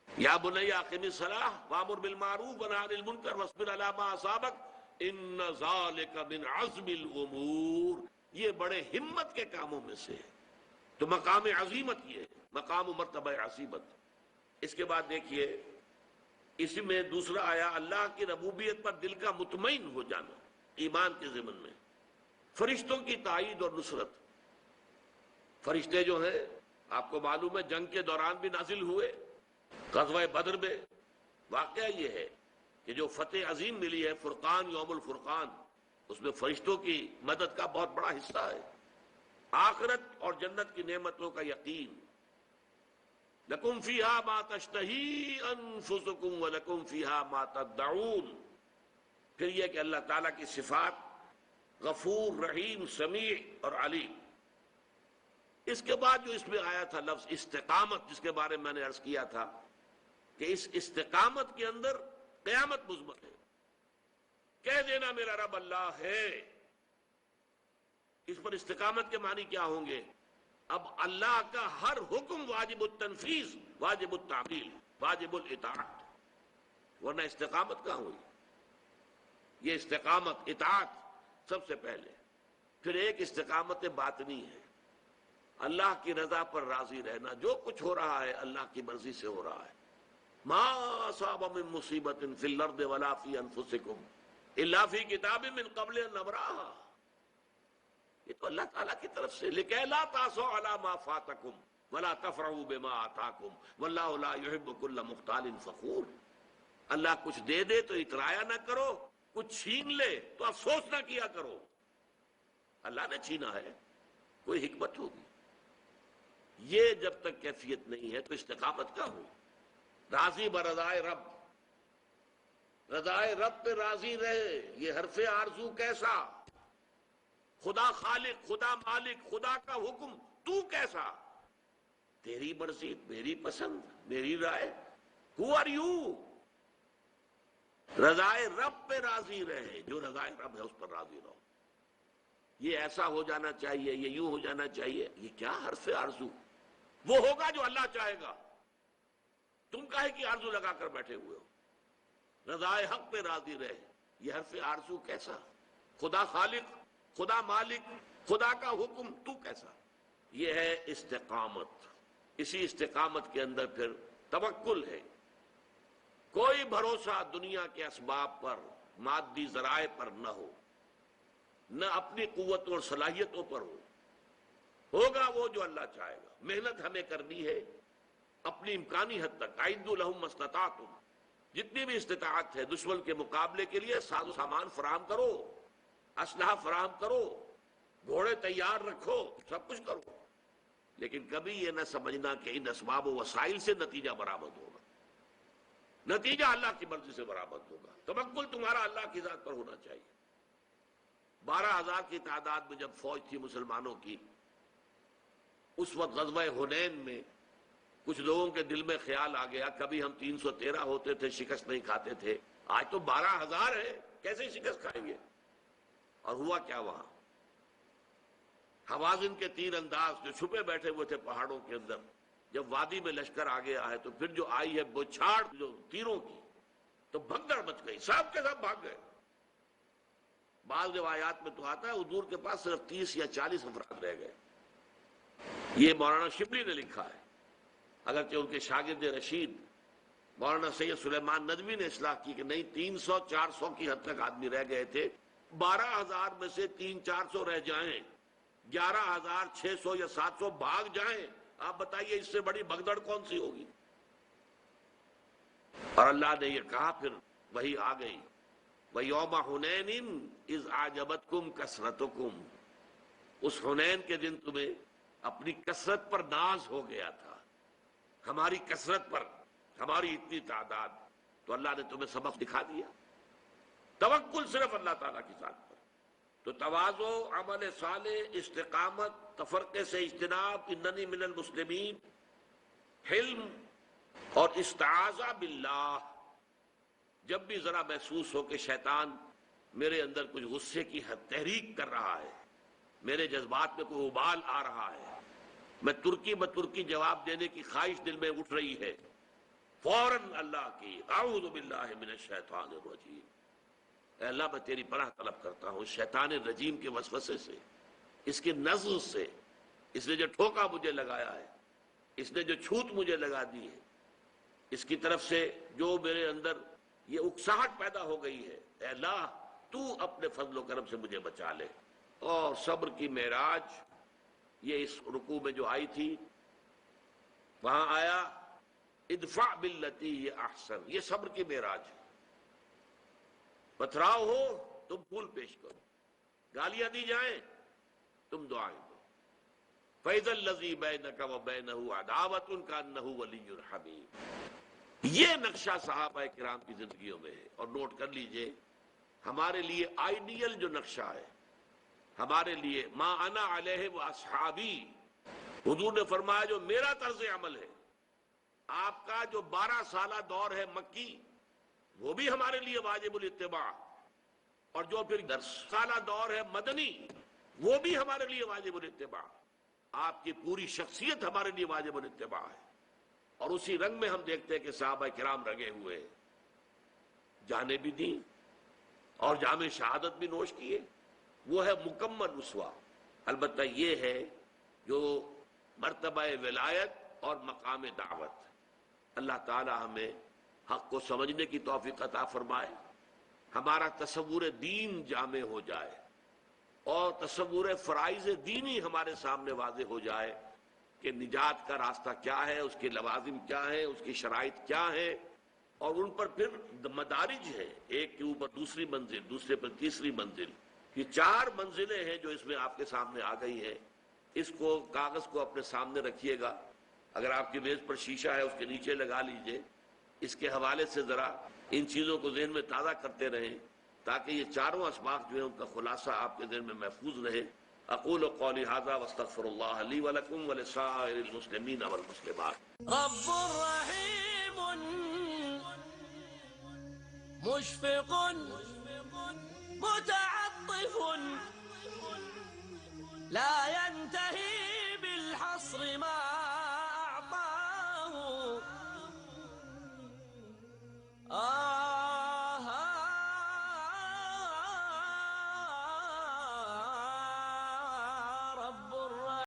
Speaker 2: یا بنی اقم الصلاۃ وامر بالمعروف ونہی عن المنکر واصبر علی ما اصابک ان ذلک من عزم الامور، یہ بڑے ہمت کے کاموں میں سے ہے. تو مقام عظیمت یہ ہے، مقام و مرتبہ عظیمت. اس کے بعد دیکھیے اسی میں دوسرا آیا اللہ کی ربوبیت پر دل کا مطمئن ہو جانا ایمان کے ضمن میں. فرشتوں کی تائید اور نصرت. فرشتے جو ہیں آپ کو معلوم ہے جنگ کے دوران بھی نازل ہوئے. غزوہ بدر میں واقعہ یہ ہے کہ جو فتح عظیم ملی ہے فرقان، یوم الفرقان، اس میں فرشتوں کی مدد کا بہت بڑا حصہ ہے. آخرت اور جنت کی نعمتوں کا یقین. لَكُمْ فِيهَا مَا تَشْتَهِي أَنفُسُكُمْ وَلَكُمْ فِيهَا مَا تَدَّعُونَ. پھر یہ کہ اللہ تعالیٰ کی صفات غفور، رحیم، سمیع اور علیم. اس کے بعد جو اس میں آیا تھا لفظ استقامت، جس کے بارے میں نے عرض کیا تھا کہ اس استقامت کے اندر قیامت مضمن ہے. کہہ دینا میرا رب اللہ ہے. اس پر استقامت کے معنی کیا ہوں گے؟ اب اللہ کا ہر حکم واجب التنفیذ، واجب التعمیل، واجب الاطاعت، ورنہ استقامت کہاں ہوئی؟ یہ استقامت اطاعت سب سے پہلے. پھر ایک استقامت باطنی ہے، اللہ کی رضا پر راضی رہنا. جو کچھ ہو رہا ہے اللہ کی مرضی سے ہو رہا ہے. ما اصاب من مصیبت فی الارض ولا فی انفسکم الا فی کتاب من قبل ان نبرأہا. یہ تو اللہ تعالیٰ کی طرف سے لِکَیْ لَا تَأْسَوْا عَلَىٰ مَا فَاتَکُمْ وَلَا تَفْرَحُوا بِمَا آتَاکُمْ وَاللَّهُ لَا يُحِبُّ كُلَّ مُخْتَالٍ فَخُورٍ. اللہ کچھ دے دے تو اترایا نہ کرو، کچھ چھین لے تو افسوس نہ کیا کرو. اللہ نے چھینا ہے، کوئی حکمت ہوگی. یہ جب تک کیفیت نہیں ہے تو استقامت کا ہو. راضی برضائے رب، رضائے رب پہ راضی رہے. یہ حرف آرزو کیسا؟ خدا خالق، خدا مالک، خدا کا حکم، تو کیسا؟ تیری مرضی، میری پسند، میری رائے. Who are you؟ رضائے رب پہ راضی رہے. جو رضائے رب ہے اس پر راضی رہو. یہ ایسا ہو جانا چاہیے، یہ یوں ہو جانا چاہیے. یہ کیا حرف آرزو؟ وہ ہوگا جو اللہ چاہے گا. تم کاہے کی آرزو لگا کر بیٹھے ہوئے ہو؟ رضائے حق پہ راضی رہے. یہ حرف آرزو کیسا؟ خدا خالق، خدا مالک، خدا کا حکم، تو کیسا؟ یہ ہے استقامت. اسی استقامت کے اندر پھر توکل ہے. کوئی بھروسہ دنیا کے اسباب پر، مادی ذرائع پر نہ ہو، نہ اپنی قوت اور صلاحیتوں پر ہو. ہوگا وہ جو اللہ چاہے گا. محنت ہمیں کرنی ہے اپنی امکانی حد تک. اعدوا لهم ما استطعتم، جتنی بھی استطاعت ہے دشمن کے مقابلے کے لیے ساز و سامان فراہم کرو، اسلحہ فراہم کرو، گھوڑے تیار رکھو، سب کچھ کرو. لیکن کبھی یہ نہ سمجھنا کہ ان اسباب و وسائل سے نتیجہ برآمد ہوگا. نتیجہ اللہ کی مرضی سے برآمد ہوگا. توکل تمہارا اللہ کی ذات پر ہونا چاہیے. 12,000 کی تعداد میں جب فوج تھی مسلمانوں کی اس وقت غزوہ حنین میں کچھ لوگوں کے دل میں خیال آ گیا کبھی ہم 313 ہوتے تھے شکست نہیں کھاتے تھے، آج تو 12,000 ہے، کیسے شکست کھائیں گے؟ اور ہوا کیا وہاں؟ حوازن کے تیر انداز جو چھپے بیٹھے ہوئے تھے پہاڑوں کے اندر، جب وادی میں لشکر آ گیا ہے تو پھر جو آئی ہے بوچھاڑ جو تیروں کی، تو بھگدڑ مچ گئی، سب کے سب بھاگ گئے۔ بعض روایات میں تو آتا ہے حضور کے پاس صرف 30 یا 40 افراد رہ گئے۔ یہ مولانا شبلی نے لکھا ہے، اگرچہ ان کے شاگرد رشید مولانا سید سلیمان ندوی نے اصلاح کی کہ نہیں، 300-400 کی حد تک آدمی رہ گئے تھے، 12,000 میں سے 300-400 رہ جائیں، 11,600 یا 700 بھاگ جائیں، آپ بتائیے اس سے بڑی بھگدڑ کون سی ہوگی؟ اور اللہ نے یہ کہا، پھر وہی آ گئی، وَيَوْمَ حُنَيْنٍ إِذْ أَعْجَبَتْكُمْ كَثْرَتُكُمْ، اس حنین کے دن تمہیں اپنی کثرت پر ناز ہو گیا تھا، ہماری کثرت پر، ہماری اتنی تعداد، تو اللہ نے تمہیں سبق دکھا دیا۔ توکل صرف اللہ تعالیٰ کی ذات پر، تو تواضع، عمل صالح، استقامت، تفرقے سے اجتناب، اننی من المسلمین، حلم اور استعاذہ باللہ۔ جب بھی ذرا محسوس ہو کہ شیطان میرے اندر کچھ غصے کی تحریک کر رہا ہے، میرے جذبات میں کوئی ابال آ رہا ہے، میں ترکی جواب دینے کی خواہش دل میں اٹھ رہی ہے، فوراً اللہ کی اعوذ باللہ من الشیطان الرجیم، اے اللہ میں تیری پناہ طلب کرتا ہوں شیطان الرجیم کے وسوسے سے، اس کی نزغ سے، اس نے جو ٹھوکا مجھے لگایا ہے، اس نے جو چھوت مجھے لگا دی ہے، اس کی طرف سے جو میرے اندر یہ اکساہٹ پیدا ہو گئی ہے، اے اللہ تو اپنے فضل و کرم سے مجھے بچا لے۔ اور صبر کی معراج یہ اس رکوع میں جو آئی تھی، وہاں آیا ادفع باللتی ہی احسن، یہ صبر کی معراج ہے۔ پتھراؤ ہو تم پھول پیش کرو، گالیاں دی جائیں تم دعائیں دو، فَإِذَا الَّذِي بَيْنَكَ وَبَيْنَهُ عَدَاوَةٌ كَأَنَّهُ وَلِيٌّ حَمِيمٌ۔ یہ نقشہ صحابہ کرام کی زندگیوں میں ہے، اور نوٹ کر لیجئے ہمارے لیے آئیڈیل جو نقشہ ہے، ہمارے لیے ما انا علیہ واصحابی، حضور نے فرمایا جو میرا طرز عمل ہے، آپ کا جو 12 سالہ دور ہے مکی، وہ بھی ہمارے لیے واجب الاتباع، اور جو پھر 10 سالہ دور ہے مدنی، وہ بھی ہمارے لیے واجب الاتباع، آپ کی پوری شخصیت ہمارے لیے واجب الاتباع ہے۔ اور اسی رنگ میں ہم دیکھتے ہیں کہ صحابہ کرام رنگے ہوئے، جانیں بھی دیں اور جام شہادت بھی نوش کیے، وہ ہے مکمل اسوہ۔ البتہ یہ ہے جو مرتبہ ولایت اور مقام دعوت، اللہ تعالی ہمیں حق کو سمجھنے کی توفیق عطا فرمائے، ہمارا تصور دین جامع ہو جائے، اور تصور فرائض دینی ہمارے سامنے واضح ہو جائے کہ نجات کا راستہ کیا ہے، اس کے لوازم کیا ہیں، اس کی شرائط کیا ہیں، اور ان پر پھر مدارج ہے، ایک کے اوپر دوسری منزل، دوسرے پر تیسری منزل، یہ 4 منزلیں ہیں جو اس میں آپ کے سامنے آ گئی ہیں۔ اس کو کاغذ کو اپنے سامنے رکھیے گا، اگر آپ کی میز پر شیشہ ہے اس کے نیچے لگا لیجئے، اس کے حوالے سے ذرا ان چیزوں کو ذہن میں تازہ کرتے رہیں تاکہ یہ 4 اسباق جو ہیں ان کا خلاصہ آپ کے ذہن میں محفوظ رہے۔ اقول قولی ھذا واستغفر اللہ لی ولکم ولسائر المسلمین والمسلمات۔
Speaker 1: رب رحیم مشفق متعطف لا ينتهي بالحصر ما